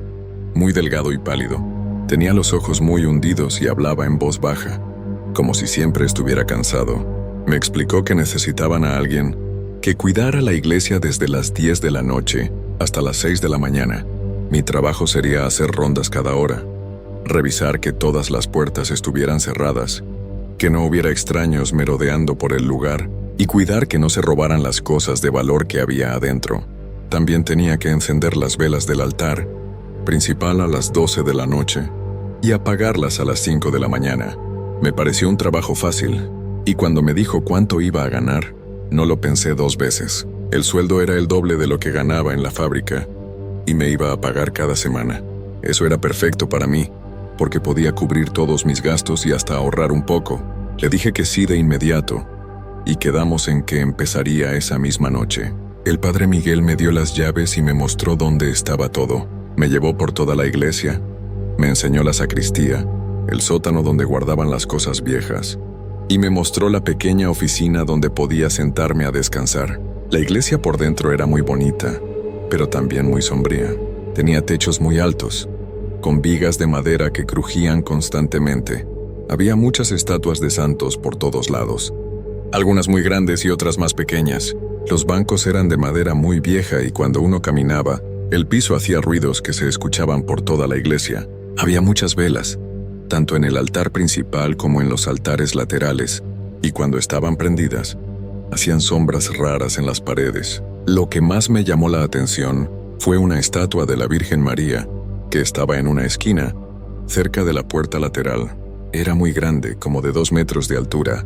muy delgado y pálido. Tenía los ojos muy hundidos y hablaba en voz baja, como si siempre estuviera cansado. Me explicó que necesitaban a alguien que cuidara la iglesia desde las 10 de la noche hasta las 6 de la mañana. Mi trabajo sería hacer rondas cada hora, revisar que todas las puertas estuvieran cerradas, que no hubiera extraños merodeando por el lugar y cuidar que no se robaran las cosas de valor que había adentro. También tenía que encender las velas del altar principal a las 12 de la noche y apagarlas a las 5 de la mañana. Me pareció un trabajo fácil, y cuando me dijo cuánto iba a ganar, no lo pensé 2 veces. El sueldo era el doble de lo que ganaba en la fábrica, y me iba a pagar cada semana. Eso era perfecto para mí, porque podía cubrir todos mis gastos y hasta ahorrar un poco. Le dije que sí de inmediato, y quedamos en que empezaría esa misma noche. El padre Miguel me dio las llaves y me mostró dónde estaba todo. Me llevó por toda la iglesia, me enseñó la sacristía, el sótano donde guardaban las cosas viejas, y me mostró la pequeña oficina donde podía sentarme a descansar. La iglesia por dentro era muy bonita, pero también muy sombría. Tenía techos muy altos, con vigas de madera que crujían constantemente. Había muchas estatuas de santos por todos lados, algunas muy grandes y otras más pequeñas. Los bancos eran de madera muy vieja y cuando uno caminaba, el piso hacía ruidos que se escuchaban por toda la iglesia. Había muchas velas, tanto en el altar principal como en los altares laterales, y cuando estaban prendidas, hacían sombras raras en las paredes. Lo que más me llamó la atención fue una estatua de la Virgen María, que estaba en una esquina, cerca de la puerta lateral. Era muy grande, como de 2 metros de altura,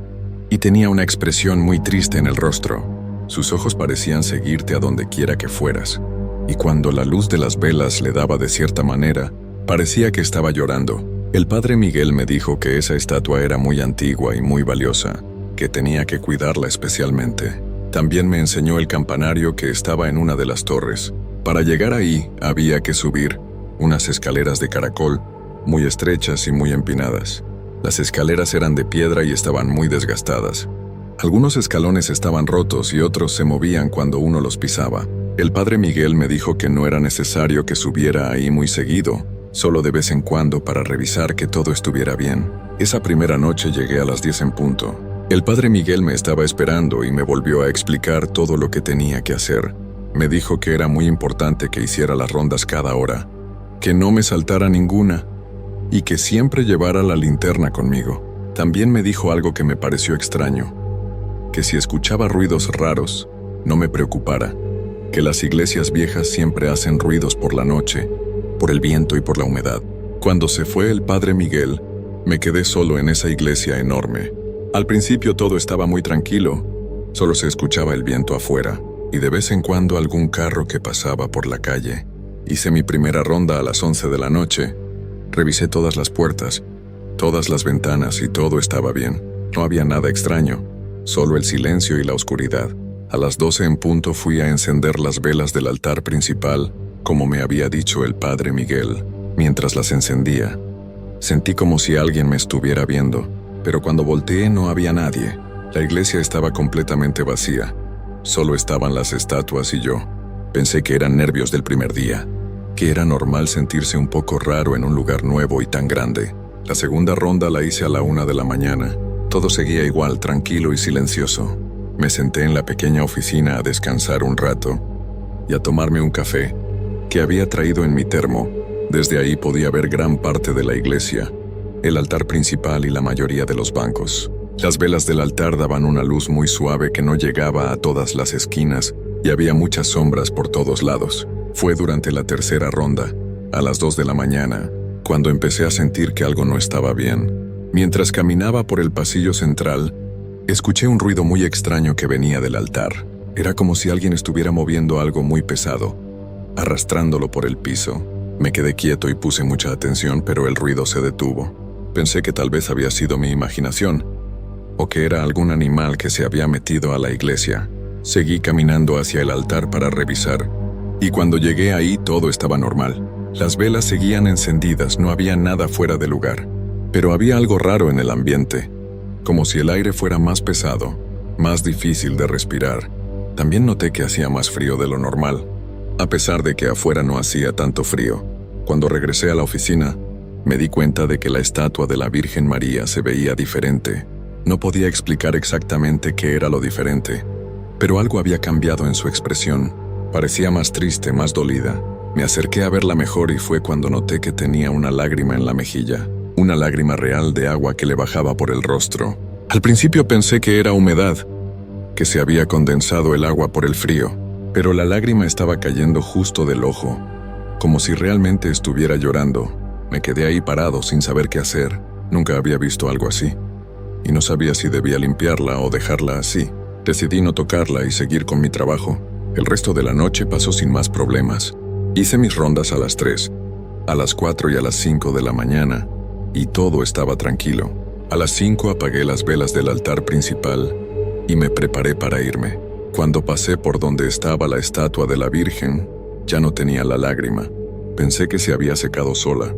y tenía una expresión muy triste en el rostro. Sus ojos parecían seguirte a donde quiera que fueras, y cuando la luz de las velas le daba de cierta manera, parecía que estaba llorando. El padre Miguel me dijo que esa estatua era muy antigua y muy valiosa, que tenía que cuidarla especialmente. También me enseñó el campanario que estaba en una de las torres. Para llegar ahí, había que subir unas escaleras de caracol, muy estrechas y muy empinadas. Las escaleras eran de piedra y estaban muy desgastadas. Algunos escalones estaban rotos y otros se movían cuando uno los pisaba. El padre Miguel me dijo que no era necesario que subiera ahí muy seguido, solo de vez en cuando para revisar que todo estuviera bien. Esa primera noche llegué a las 10 en punto. El padre Miguel me estaba esperando y me volvió a explicar todo lo que tenía que hacer. Me dijo que era muy importante que hiciera las rondas cada hora, que no me saltara ninguna y que siempre llevara la linterna conmigo. También me dijo algo que me pareció extraño, que si escuchaba ruidos raros, no me preocupara, que las iglesias viejas siempre hacen ruidos por la noche, por el viento y por la humedad. Cuando se fue el padre Miguel, me quedé solo en esa iglesia enorme. Al principio todo estaba muy tranquilo, solo se escuchaba el viento afuera y de vez en cuando algún carro que pasaba por la calle. Hice mi primera ronda a las 11 de la noche, revisé todas las puertas, todas las ventanas y todo estaba bien. No había nada extraño, solo el silencio y la oscuridad. A las 12 en punto fui a encender las velas del altar principal, como me había dicho el padre Miguel. Mientras las encendía, sentí como si alguien me estuviera viendo, pero cuando volteé no había nadie. La iglesia estaba completamente vacía, solo estaban las estatuas y yo. Pensé que eran nervios del primer día, que era normal sentirse un poco raro en un lugar nuevo y tan grande. La segunda ronda la hice a la 1 de la mañana. Todo seguía igual, tranquilo y silencioso. Me senté en la pequeña oficina a descansar un rato y a tomarme un café que había traído en mi termo. Desde ahí podía ver gran parte de la iglesia, el altar principal y la mayoría de los bancos. Las velas del altar daban una luz muy suave que no llegaba a todas las esquinas y había muchas sombras por todos lados. Fue durante la tercera ronda, a las 2 de la mañana, cuando empecé a sentir que algo no estaba bien. Mientras caminaba por el pasillo central, escuché un ruido muy extraño que venía del altar. Era como si alguien estuviera moviendo algo muy pesado, arrastrándolo por el piso. Me quedé quieto y puse mucha atención, pero el ruido se detuvo. Pensé que tal vez había sido mi imaginación, o que era algún animal que se había metido a la iglesia. Seguí caminando hacia el altar para revisar, y cuando llegué ahí todo estaba normal. Las velas seguían encendidas, no había nada fuera de lugar. Pero había algo raro en el ambiente, como si el aire fuera más pesado, más difícil de respirar. También noté que hacía más frío de lo normal, a pesar de que afuera no hacía tanto frío. Cuando regresé a la oficina, me di cuenta de que la estatua de la Virgen María se veía diferente. No podía explicar exactamente qué era lo diferente, pero algo había cambiado en su expresión. Parecía más triste, más dolida. Me acerqué a verla mejor y fue cuando noté que tenía una lágrima en la mejilla, una lágrima real de agua que le bajaba por el rostro. Al principio pensé que era humedad, que se había condensado el agua por el frío, pero la lágrima estaba cayendo justo del ojo, como si realmente estuviera llorando. Me quedé ahí parado sin saber qué hacer. Nunca había visto algo así, y no sabía si debía limpiarla o dejarla así. Decidí no tocarla y seguir con mi trabajo. El resto de la noche pasó sin más problemas. Hice mis rondas a las 3, a las 4 y a las 5 de la mañana, y todo estaba tranquilo. A las 5 apagué las velas del altar principal y me preparé para irme. Cuando pasé por donde estaba la estatua de la Virgen, ya no tenía la lágrima. Pensé que se había secado sola,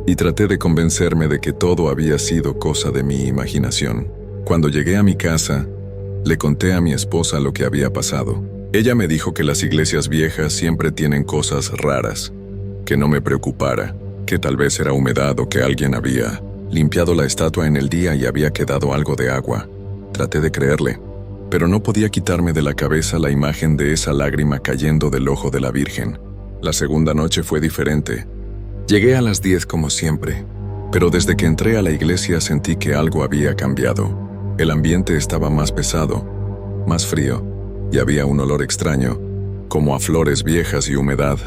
y traté de convencerme de que todo había sido cosa de mi imaginación. Cuando llegué a mi casa, le conté a mi esposa lo que había pasado. Ella me dijo que las iglesias viejas siempre tienen cosas raras, que no me preocupara, que tal vez era humedad o que alguien había limpiado la estatua en el día y había quedado algo de agua. Traté de creerle, pero no podía quitarme de la cabeza la imagen de esa lágrima cayendo del ojo de la Virgen. La segunda noche fue diferente. Llegué a las 10 como siempre, pero desde que entré a la iglesia sentí que algo había cambiado. El ambiente estaba más pesado, más frío, y había un olor extraño, como a flores viejas y humedad.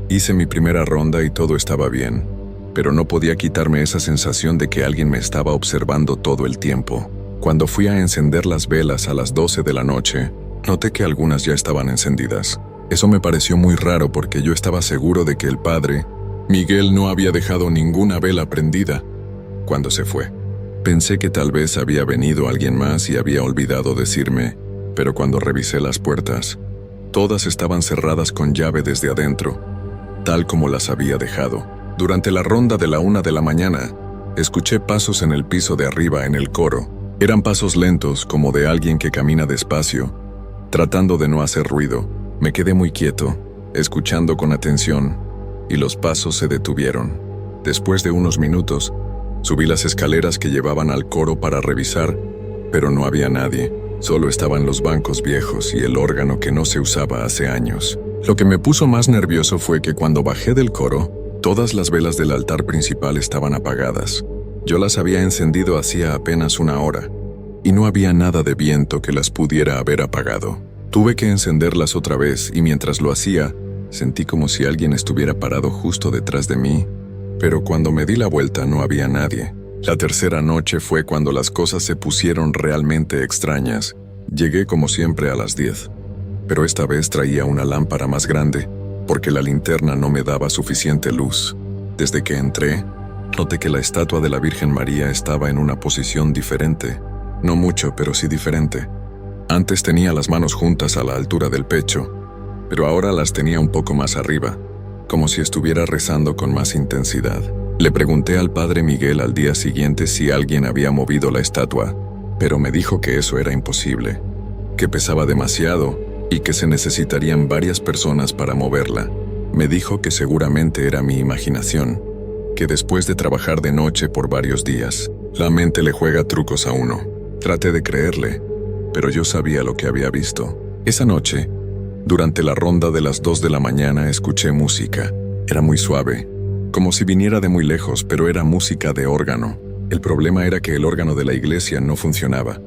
Hice mi primera ronda y todo estaba bien, pero no podía quitarme esa sensación de que alguien me estaba observando todo el tiempo. Cuando fui a encender las velas a las 12 de la noche, noté que algunas ya estaban encendidas. Eso me pareció muy raro porque yo estaba seguro de que el padre, Miguel, no había dejado ninguna vela prendida cuando se fue. Pensé que tal vez había venido alguien más y había olvidado decirme, pero cuando revisé las puertas, todas estaban cerradas con llave desde adentro, tal como las había dejado. Durante la ronda de la 1 de la mañana, escuché pasos en el piso de arriba en el coro. Eran pasos lentos, como de alguien que camina despacio, tratando de no hacer ruido. Me quedé muy quieto, escuchando con atención, y los pasos se detuvieron. Después de unos minutos, subí las escaleras que llevaban al coro para revisar, pero no había nadie. Solo estaban los bancos viejos y el órgano que no se usaba hace años. Lo que me puso más nervioso fue que cuando bajé del coro, todas las velas del altar principal estaban apagadas. Yo las había encendido hacía apenas una hora, y no había nada de viento que las pudiera haber apagado. Tuve que encenderlas otra vez y mientras lo hacía, sentí como si alguien estuviera parado justo detrás de mí, pero cuando me di la vuelta no había nadie. La tercera noche fue cuando las cosas se pusieron realmente extrañas. Llegué como siempre a las 10, pero esta vez traía una lámpara más grande, porque la linterna no me daba suficiente luz. Desde que entré, noté que la estatua de la Virgen María estaba en una posición diferente. No mucho, pero sí diferente. Antes tenía las manos juntas a la altura del pecho, pero ahora las tenía un poco más arriba, como si estuviera rezando con más intensidad. Le pregunté al padre Miguel al día siguiente si alguien había movido la estatua, pero me dijo que eso era imposible, que pesaba demasiado y que se necesitarían varias personas para moverla. Me dijo que seguramente era mi imaginación, que después de trabajar de noche por varios días, la mente le juega trucos a uno. Traté de creerle, pero yo sabía lo que había visto. Esa noche, durante la ronda de las 2 de la mañana, escuché música. Era muy suave, como si viniera de muy lejos, pero era música de órgano. El problema era que el órgano de la iglesia no funcionaba.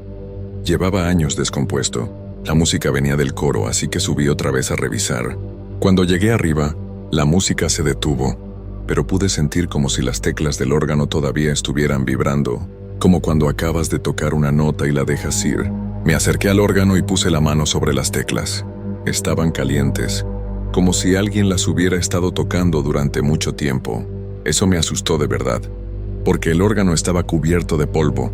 Llevaba años descompuesto. La música venía del coro, así que subí otra vez a revisar. Cuando llegué arriba, la música se detuvo, pero pude sentir como si las teclas del órgano todavía estuvieran vibrando, como cuando acabas de tocar una nota y la dejas ir. Me acerqué al órgano y puse la mano sobre las teclas. Estaban calientes, como si alguien las hubiera estado tocando durante mucho tiempo. Eso me asustó de verdad, porque el órgano estaba cubierto de polvo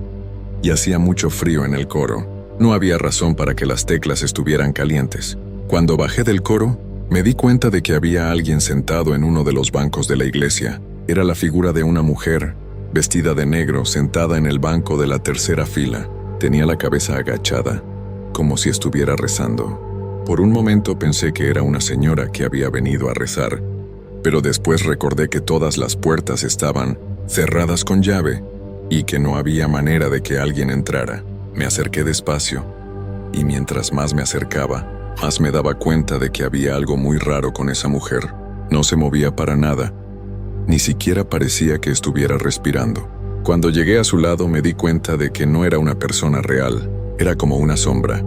y hacía mucho frío en el coro. No había razón para que las teclas estuvieran calientes. Cuando bajé del coro, me di cuenta de que había alguien sentado en uno de los bancos de la iglesia. Era la figura de una mujer, vestida de negro, sentada en el banco de la tercera fila. Tenía la cabeza agachada, como si estuviera rezando. Por un momento pensé que era una señora que había venido a rezar, pero después recordé que todas las puertas estaban cerradas con llave y que no había manera de que alguien entrara. Me acerqué despacio, y mientras más me acercaba, más me daba cuenta de que había algo muy raro con esa mujer. No se movía para nada, ni siquiera parecía que estuviera respirando. Cuando llegué a su lado me di cuenta de que no era una persona real, era como una sombra,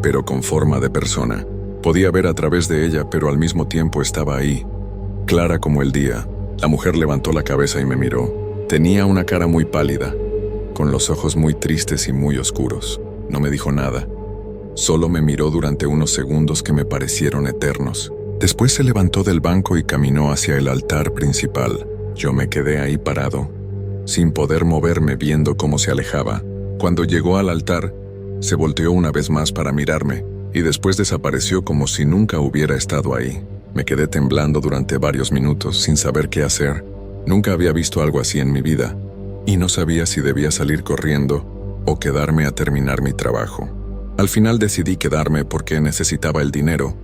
pero con forma de persona. Podía ver a través de ella, pero al mismo tiempo estaba ahí, clara como el día. La mujer levantó la cabeza y me miró. Tenía una cara muy pálida, con los ojos muy tristes y muy oscuros. No me dijo nada, solo me miró durante unos segundos que me parecieron eternos. Después se levantó del banco y caminó hacia el altar principal. Yo me quedé ahí parado, sin poder moverme, viendo cómo se alejaba. Cuando llegó al altar, se volteó una vez más para mirarme, y después desapareció como si nunca hubiera estado ahí. Me quedé temblando durante varios minutos sin saber qué hacer. Nunca había visto algo así en mi vida, y no sabía si debía salir corriendo o quedarme a terminar mi trabajo. Al final decidí quedarme porque necesitaba el dinero,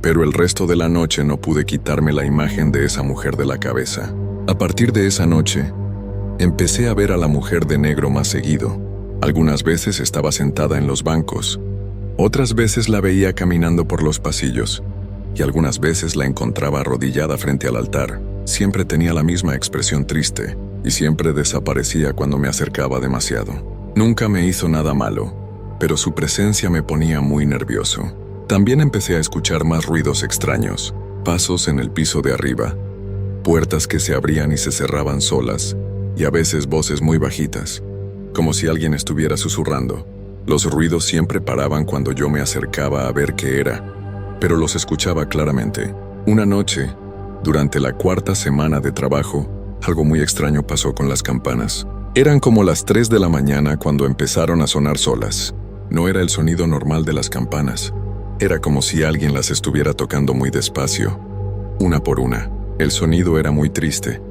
pero el resto de la noche no pude quitarme la imagen de esa mujer de la cabeza. A partir de esa noche, empecé a ver a la mujer de negro más seguido. Algunas veces estaba sentada en los bancos, otras veces la veía caminando por los pasillos, y algunas veces la encontraba arrodillada frente al altar. Siempre tenía la misma expresión triste, y siempre desaparecía cuando me acercaba demasiado. Nunca me hizo nada malo, pero su presencia me ponía muy nervioso. También empecé a escuchar más ruidos extraños, pasos en el piso de arriba, puertas que se abrían y se cerraban solas, y a veces voces muy bajitas, como si alguien estuviera susurrando. Los ruidos siempre paraban cuando yo me acercaba a ver qué era, pero los escuchaba claramente. Una noche, durante la 4ª semana de trabajo, algo muy extraño pasó con las campanas. Eran como las 3 de la mañana cuando empezaron a sonar solas. No era el sonido normal de las campanas. Era como si alguien las estuviera tocando muy despacio, una por una. El sonido era muy triste,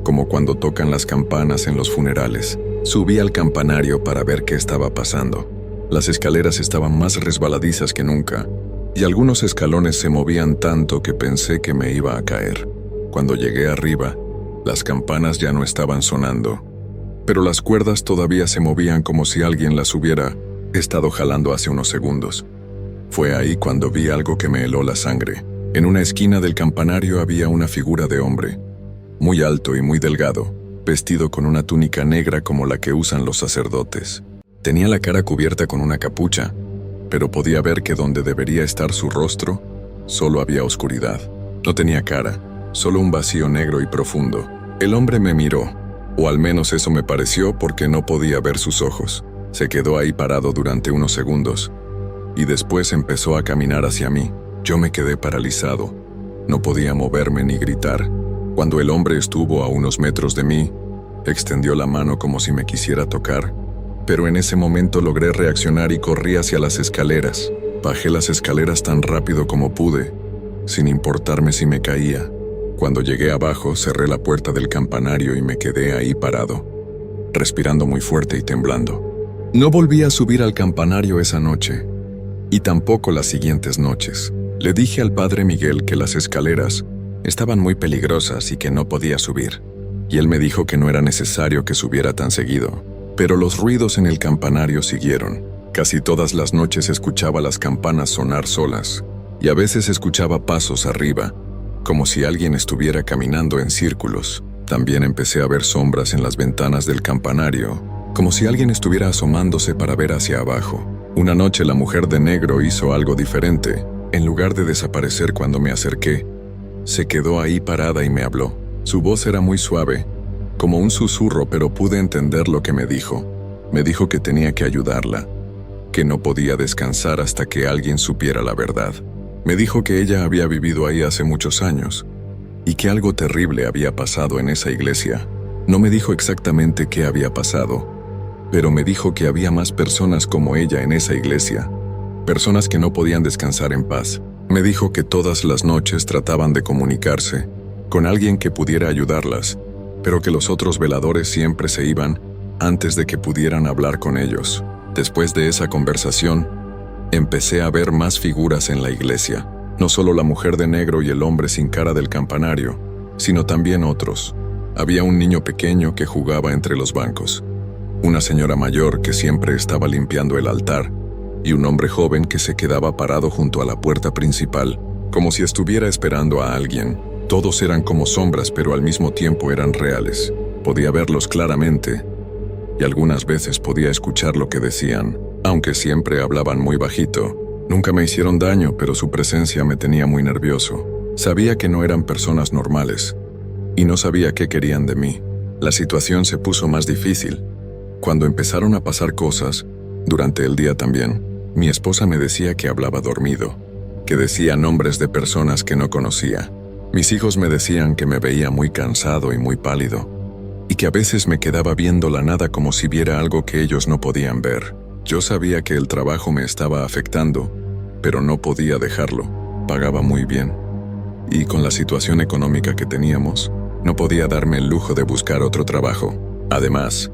como cuando tocan las campanas en los funerales. Subí al campanario para ver qué estaba pasando. Las escaleras estaban más resbaladizas que nunca, y algunos escalones se movían tanto que pensé que me iba a caer. Cuando llegué arriba, las campanas ya no estaban sonando, pero las cuerdas todavía se movían como si alguien las hubiera estado jalando hace unos segundos. Fue ahí cuando vi algo que me heló la sangre. En una esquina del campanario había una figura de hombre, muy alto y muy delgado, vestido con una túnica negra como la que usan los sacerdotes. Tenía la cara cubierta con una capucha, pero podía ver que donde debería estar su rostro, solo había oscuridad. No tenía cara, solo un vacío negro y profundo. El hombre me miró, o al menos eso me pareció porque no podía ver sus ojos. Se quedó ahí parado durante unos segundos, y después empezó a caminar hacia mí. Yo me quedé paralizado. No podía moverme ni gritar. Cuando el hombre estuvo a unos metros de mí, extendió la mano como si me quisiera tocar, pero en ese momento logré reaccionar y corrí hacia las escaleras. Bajé las escaleras tan rápido como pude, sin importarme si me caía. Cuando llegué abajo, cerré la puerta del campanario y me quedé ahí parado, respirando muy fuerte y temblando. No volví a subir al campanario esa noche, y tampoco las siguientes noches. Le dije al padre Miguel que las escaleras estaban muy peligrosas y que no podía subir, y él me dijo que no era necesario que subiera tan seguido. Pero los ruidos en el campanario siguieron. Casi todas las noches escuchaba las campanas sonar solas, y a veces escuchaba pasos arriba, como si alguien estuviera caminando en círculos. También empecé a ver sombras en las ventanas del campanario, como si alguien estuviera asomándose para ver hacia abajo. Una noche la mujer de negro hizo algo diferente. En lugar de desaparecer cuando me acerqué, se quedó ahí parada y me habló. Su voz era muy suave, como un susurro, pero pude entender lo que me dijo. Me dijo que tenía que ayudarla, que no podía descansar hasta que alguien supiera la verdad. Me dijo que ella había vivido ahí hace muchos años, y que algo terrible había pasado en esa iglesia. No me dijo exactamente qué había pasado, pero me dijo que había más personas como ella en esa iglesia, personas que no podían descansar en paz. Me dijo que todas las noches trataban de comunicarse con alguien que pudiera ayudarlas, pero que los otros veladores siempre se iban antes de que pudieran hablar con ellos. Después de esa conversación, empecé a ver más figuras en la iglesia, no solo la mujer de negro y el hombre sin cara del campanario, sino también otros. Había un niño pequeño que jugaba entre los bancos. una señora mayor que siempre estaba limpiando el altar y un hombre joven que se quedaba parado junto a la puerta principal, como si estuviera esperando a alguien. Todos eran como sombras, pero al mismo tiempo eran reales. Podía verlos claramente y algunas veces podía escuchar lo que decían, aunque siempre hablaban muy bajito. Nunca me hicieron daño, pero su presencia me tenía muy nervioso. Sabía que no eran personas normales y no sabía qué querían de mí. La situación se puso más difícil cuando empezaron a pasar cosas durante el día también. Mi esposa me decía que hablaba dormido, que decía nombres de personas que no conocía. Mis hijos me decían que me veía muy cansado y muy pálido, y que a veces me quedaba viendo la nada como si viera algo que ellos no podían ver. Yo sabía que el trabajo me estaba afectando, pero no podía dejarlo. Pagaba muy bien, y con la situación económica que teníamos, no podía darme el lujo de buscar otro trabajo. Además,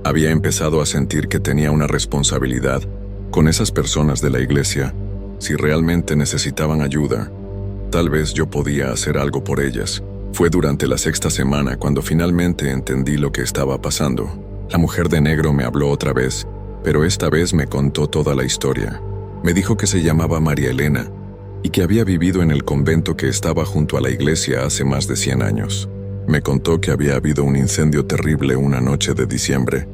había empezado a sentir que tenía una responsabilidad con esas personas de la iglesia. Si realmente necesitaban ayuda, tal vez yo podía hacer algo por ellas. Fue durante la 6ª semana cuando finalmente entendí lo que estaba pasando. La mujer de negro me habló otra vez, pero esta vez me contó toda la historia. Me dijo que se llamaba María Elena y que había vivido en el convento que estaba junto a la iglesia hace más de 100 años. Me contó que había habido un incendio terrible una noche de diciembre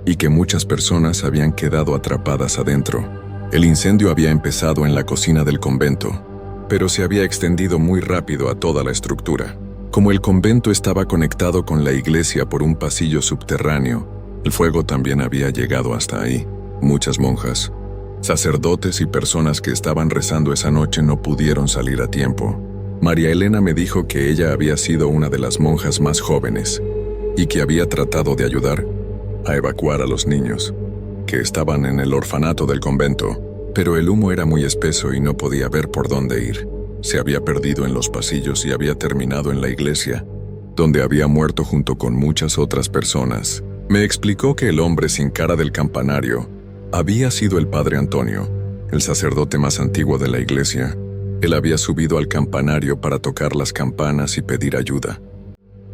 y que muchas personas habían quedado atrapadas adentro. El incendio había empezado en la cocina del convento, pero se había extendido muy rápido a toda la estructura. Como el convento estaba conectado con la iglesia por un pasillo subterráneo, el fuego también había llegado hasta ahí. Muchas monjas, sacerdotes y personas que estaban rezando esa noche no pudieron salir a tiempo. María Elena me dijo que ella había sido una de las monjas más jóvenes y que había tratado de ayudar a evacuar a los niños que estaban en el orfanato del convento, pero el humo era muy espeso y no podía ver por dónde ir. Se había perdido en los pasillos y había terminado en la iglesia, donde había muerto junto con muchas otras personas. Me explicó que el hombre sin cara del campanario había sido el padre Antonio, el sacerdote más antiguo de la iglesia. Él había subido al campanario para tocar las campanas y pedir ayuda,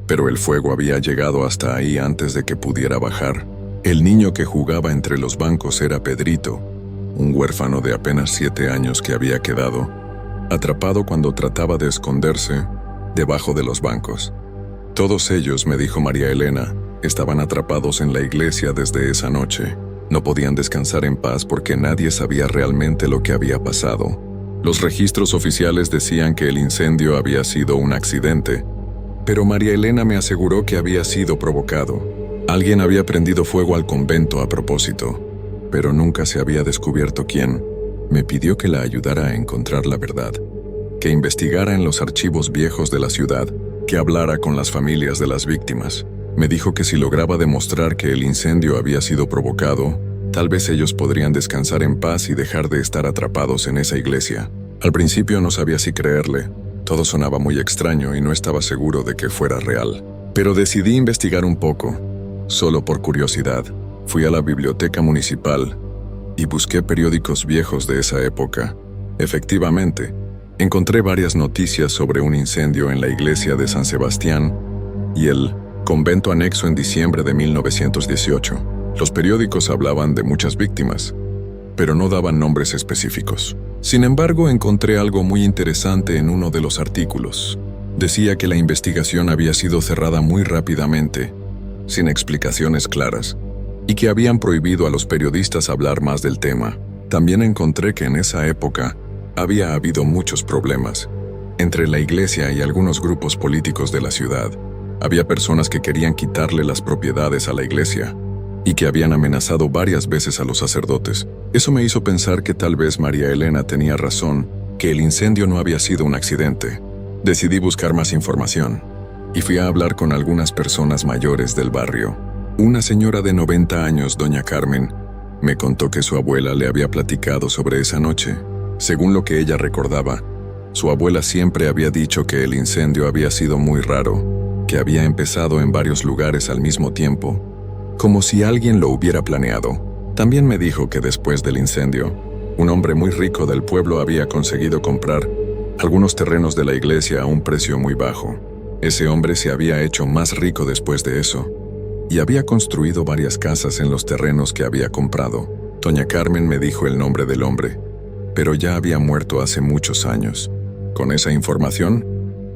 pero el fuego había llegado hasta ahí antes de que pudiera bajar. El niño que jugaba entre los bancos era Pedrito, un huérfano de apenas 7 años que había quedado atrapado cuando trataba de esconderse debajo de los bancos. Todos ellos, me dijo María Elena, estaban atrapados en la iglesia desde esa noche. No podían descansar en paz porque nadie sabía realmente lo que había pasado. Los registros oficiales decían que el incendio había sido un accidente, pero María Elena me aseguró que había sido provocado. Alguien había prendido fuego al convento a propósito, pero nunca se había descubierto quién. Me pidió que la ayudara a encontrar la verdad, que investigara en los archivos viejos de la ciudad, que hablara con las familias de las víctimas. Me dijo que si lograba demostrar que el incendio había sido provocado, tal vez ellos podrían descansar en paz y dejar de estar atrapados en esa iglesia. Al principio no sabía si creerle. Todo sonaba muy extraño y no estaba seguro de que fuera real. Pero decidí investigar un poco, solo por curiosidad. Fui a la biblioteca municipal y busqué periódicos viejos de esa época. Efectivamente, encontré varias noticias sobre un incendio en la iglesia de San Sebastián y el convento anexo en diciembre de 1918. Los periódicos hablaban de muchas víctimas, pero no daban nombres específicos. Sin embargo, encontré algo muy interesante en uno de los artículos. Decía que la investigación había sido cerrada muy rápidamente, sin explicaciones claras, y que habían prohibido a los periodistas hablar más del tema. También encontré que en esa época había habido muchos problemas entre la iglesia y algunos grupos políticos de la ciudad. Había personas que querían quitarle las propiedades a la iglesia y que habían amenazado varias veces a los sacerdotes. Eso me hizo pensar que tal vez María Elena tenía razón, que el incendio no había sido un accidente. Decidí buscar más información y fui a hablar con algunas personas mayores del barrio. Una señora de 90 años, doña Carmen, me contó que su abuela le había platicado sobre esa noche. Según lo que ella recordaba, su abuela siempre había dicho que el incendio había sido muy raro, que había empezado en varios lugares al mismo tiempo, como si alguien lo hubiera planeado. También me dijo que después del incendio, un hombre muy rico del pueblo había conseguido comprar algunos terrenos de la iglesia a un precio muy bajo. Ese hombre se había hecho más rico después de eso, y había construido varias casas en los terrenos que había comprado. Doña Carmen me dijo el nombre del hombre, pero ya había muerto hace muchos años. Con esa información,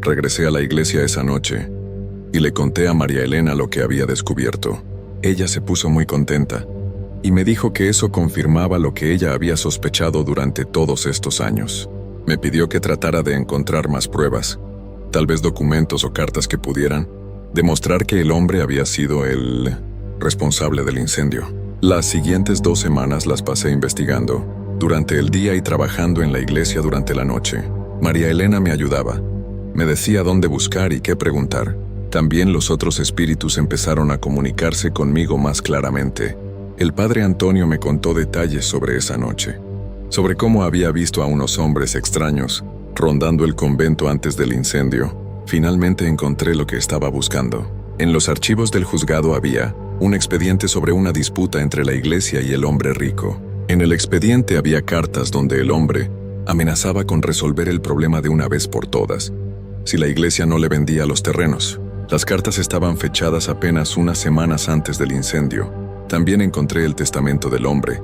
regresé a la iglesia esa noche y le conté a María Elena lo que había descubierto. Ella se puso muy contenta y me dijo que eso confirmaba lo que ella había sospechado durante todos estos años. Me pidió que tratara de encontrar más pruebas, tal vez documentos o cartas que pudieran demostrar que el hombre había sido el responsable del incendio. Las siguientes 2 semanas las pasé investigando, durante el día y trabajando en la iglesia durante la noche. María Elena me ayudaba, me decía dónde buscar y qué preguntar. También los otros espíritus empezaron a comunicarse conmigo más claramente. El padre Antonio me contó detalles sobre esa noche, sobre cómo había visto a unos hombres extraños rondando el convento antes del incendio. Finalmente encontré lo que estaba buscando. En los archivos del juzgado había un expediente sobre una disputa entre la iglesia y el hombre rico. En el expediente había cartas donde el hombre amenazaba con resolver el problema de una vez por todas, si la iglesia no le vendía los terrenos. Las cartas estaban fechadas apenas unas semanas antes del incendio. También encontré el testamento del hombre,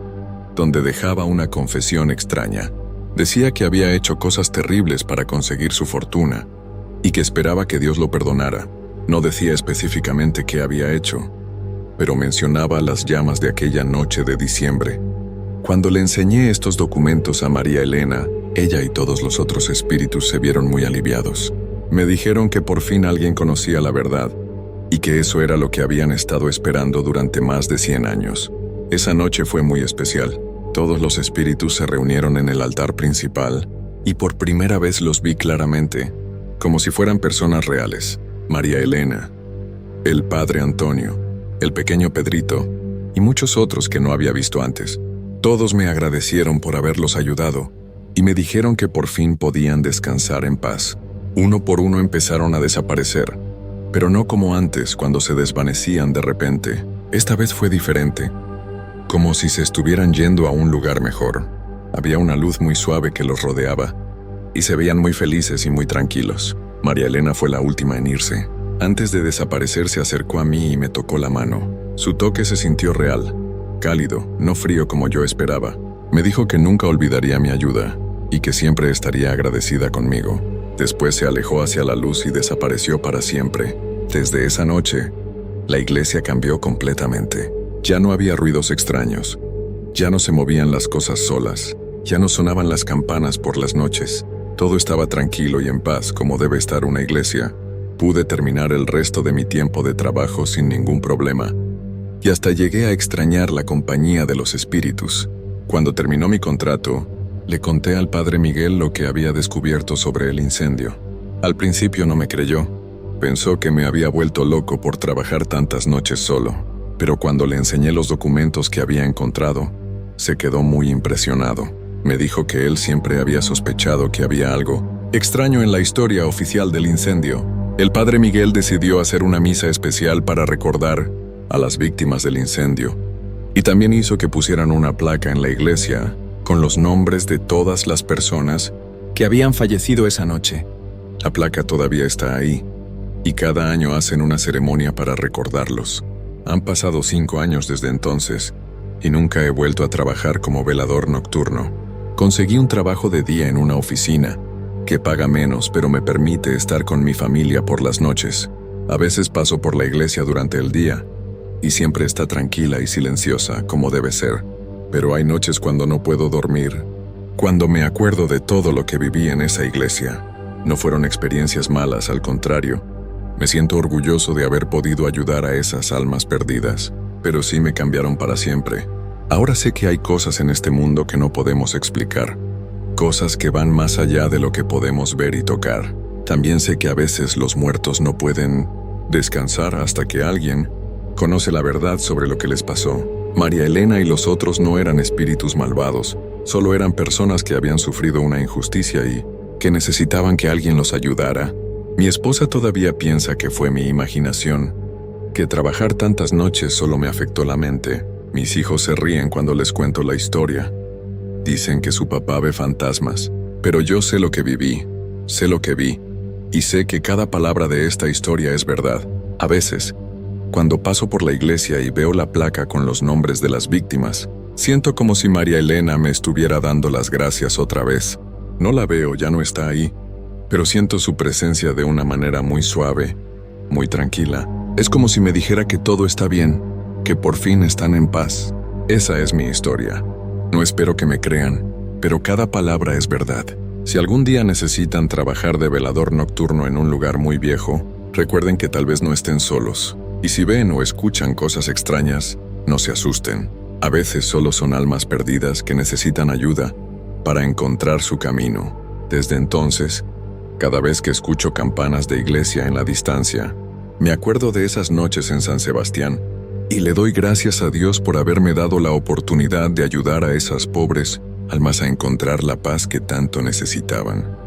donde dejaba una confesión extraña. Decía que había hecho cosas terribles para conseguir su fortuna y que esperaba que Dios lo perdonara. No decía específicamente qué había hecho, pero mencionaba las llamas de aquella noche de diciembre. Cuando le enseñé estos documentos a María Elena, ella y todos los otros espíritus se vieron muy aliviados. Me dijeron que por fin alguien conocía la verdad y que eso era lo que habían estado esperando durante más de 100 años. Esa noche fue muy especial. Todos los espíritus se reunieron en el altar principal y por primera vez los vi claramente, como si fueran personas reales. María Elena, el padre Antonio, el pequeño Pedrito y muchos otros que no había visto antes. Todos me agradecieron por haberlos ayudado y me dijeron que por fin podían descansar en paz. Uno por uno empezaron a desaparecer, pero no como antes cuando se desvanecían de repente. Esta vez fue diferente, como si se estuvieran yendo a un lugar mejor. Había una luz muy suave que los rodeaba y se veían muy felices y muy tranquilos. María Elena fue la última en irse. Antes de desaparecer se acercó a mí y me tocó la mano. Su toque se sintió real, cálido, no frío como yo esperaba. Me dijo que nunca olvidaría mi ayuda y que siempre estaría agradecida conmigo. Después se alejó hacia la luz y desapareció para siempre. Desde esa noche, la iglesia cambió completamente. Ya no había ruidos extraños, ya no se movían las cosas solas, ya no sonaban las campanas por las noches. Todo estaba tranquilo y en paz como debe estar una iglesia. Pude terminar el resto de mi tiempo de trabajo sin ningún problema, y hasta llegué a extrañar la compañía de los espíritus. Cuando terminó mi contrato, le conté al padre Miguel lo que había descubierto sobre el incendio. Al principio no me creyó, pensó que me había vuelto loco por trabajar tantas noches solo, pero cuando le enseñé los documentos que había encontrado, se quedó muy impresionado. Me dijo que él siempre había sospechado que había algo extraño en la historia oficial del incendio. El padre Miguel decidió hacer una misa especial para recordar a las víctimas del incendio, y también hizo que pusieran una placa en la iglesia con los nombres de todas las personas que habían fallecido esa noche. La placa todavía está ahí, y cada año hacen una ceremonia para recordarlos. Han pasado 5 años desde entonces, y nunca he vuelto a trabajar como velador nocturno. Conseguí un trabajo de día en una oficina, que paga menos pero me permite estar con mi familia por las noches. A veces paso por la iglesia durante el día, y siempre está tranquila y silenciosa como debe ser. Pero hay noches cuando no puedo dormir, cuando me acuerdo de todo lo que viví en esa iglesia. No fueron experiencias malas, al contrario. Me siento orgulloso de haber podido ayudar a esas almas perdidas, pero sí me cambiaron para siempre. Ahora sé que hay cosas en este mundo que no podemos explicar, cosas que van más allá de lo que podemos ver y tocar. También sé que a veces los muertos no pueden descansar hasta que alguien conoce la verdad sobre lo que les pasó. María Elena y los otros no eran espíritus malvados, solo eran personas que habían sufrido una injusticia y que necesitaban que alguien los ayudara. Mi esposa todavía piensa que fue mi imaginación, que trabajar tantas noches solo me afectó la mente. Mis hijos se ríen cuando les cuento la historia. Dicen que su papá ve fantasmas, pero yo sé lo que viví, sé lo que vi, y sé que cada palabra de esta historia es verdad. A veces, Cuando paso por la iglesia y veo la placa con los nombres de las víctimas, siento como si María Elena me estuviera dando las gracias otra vez. No la veo, ya no está ahí, pero siento su presencia de una manera muy suave, muy tranquila. Es como si me dijera que todo está bien, que por fin están en paz. Esa es mi historia. No espero que me crean, pero cada palabra es verdad. Si algún día necesitan trabajar de velador nocturno en un lugar muy viejo, recuerden que tal vez no estén solos. Y si ven o escuchan cosas extrañas, no se asusten. A veces solo son almas perdidas que necesitan ayuda para encontrar su camino. Desde entonces, cada vez que escucho campanas de iglesia en la distancia, me acuerdo de esas noches en San Sebastián y le doy gracias a Dios por haberme dado la oportunidad de ayudar a esas pobres almas a encontrar la paz que tanto necesitaban.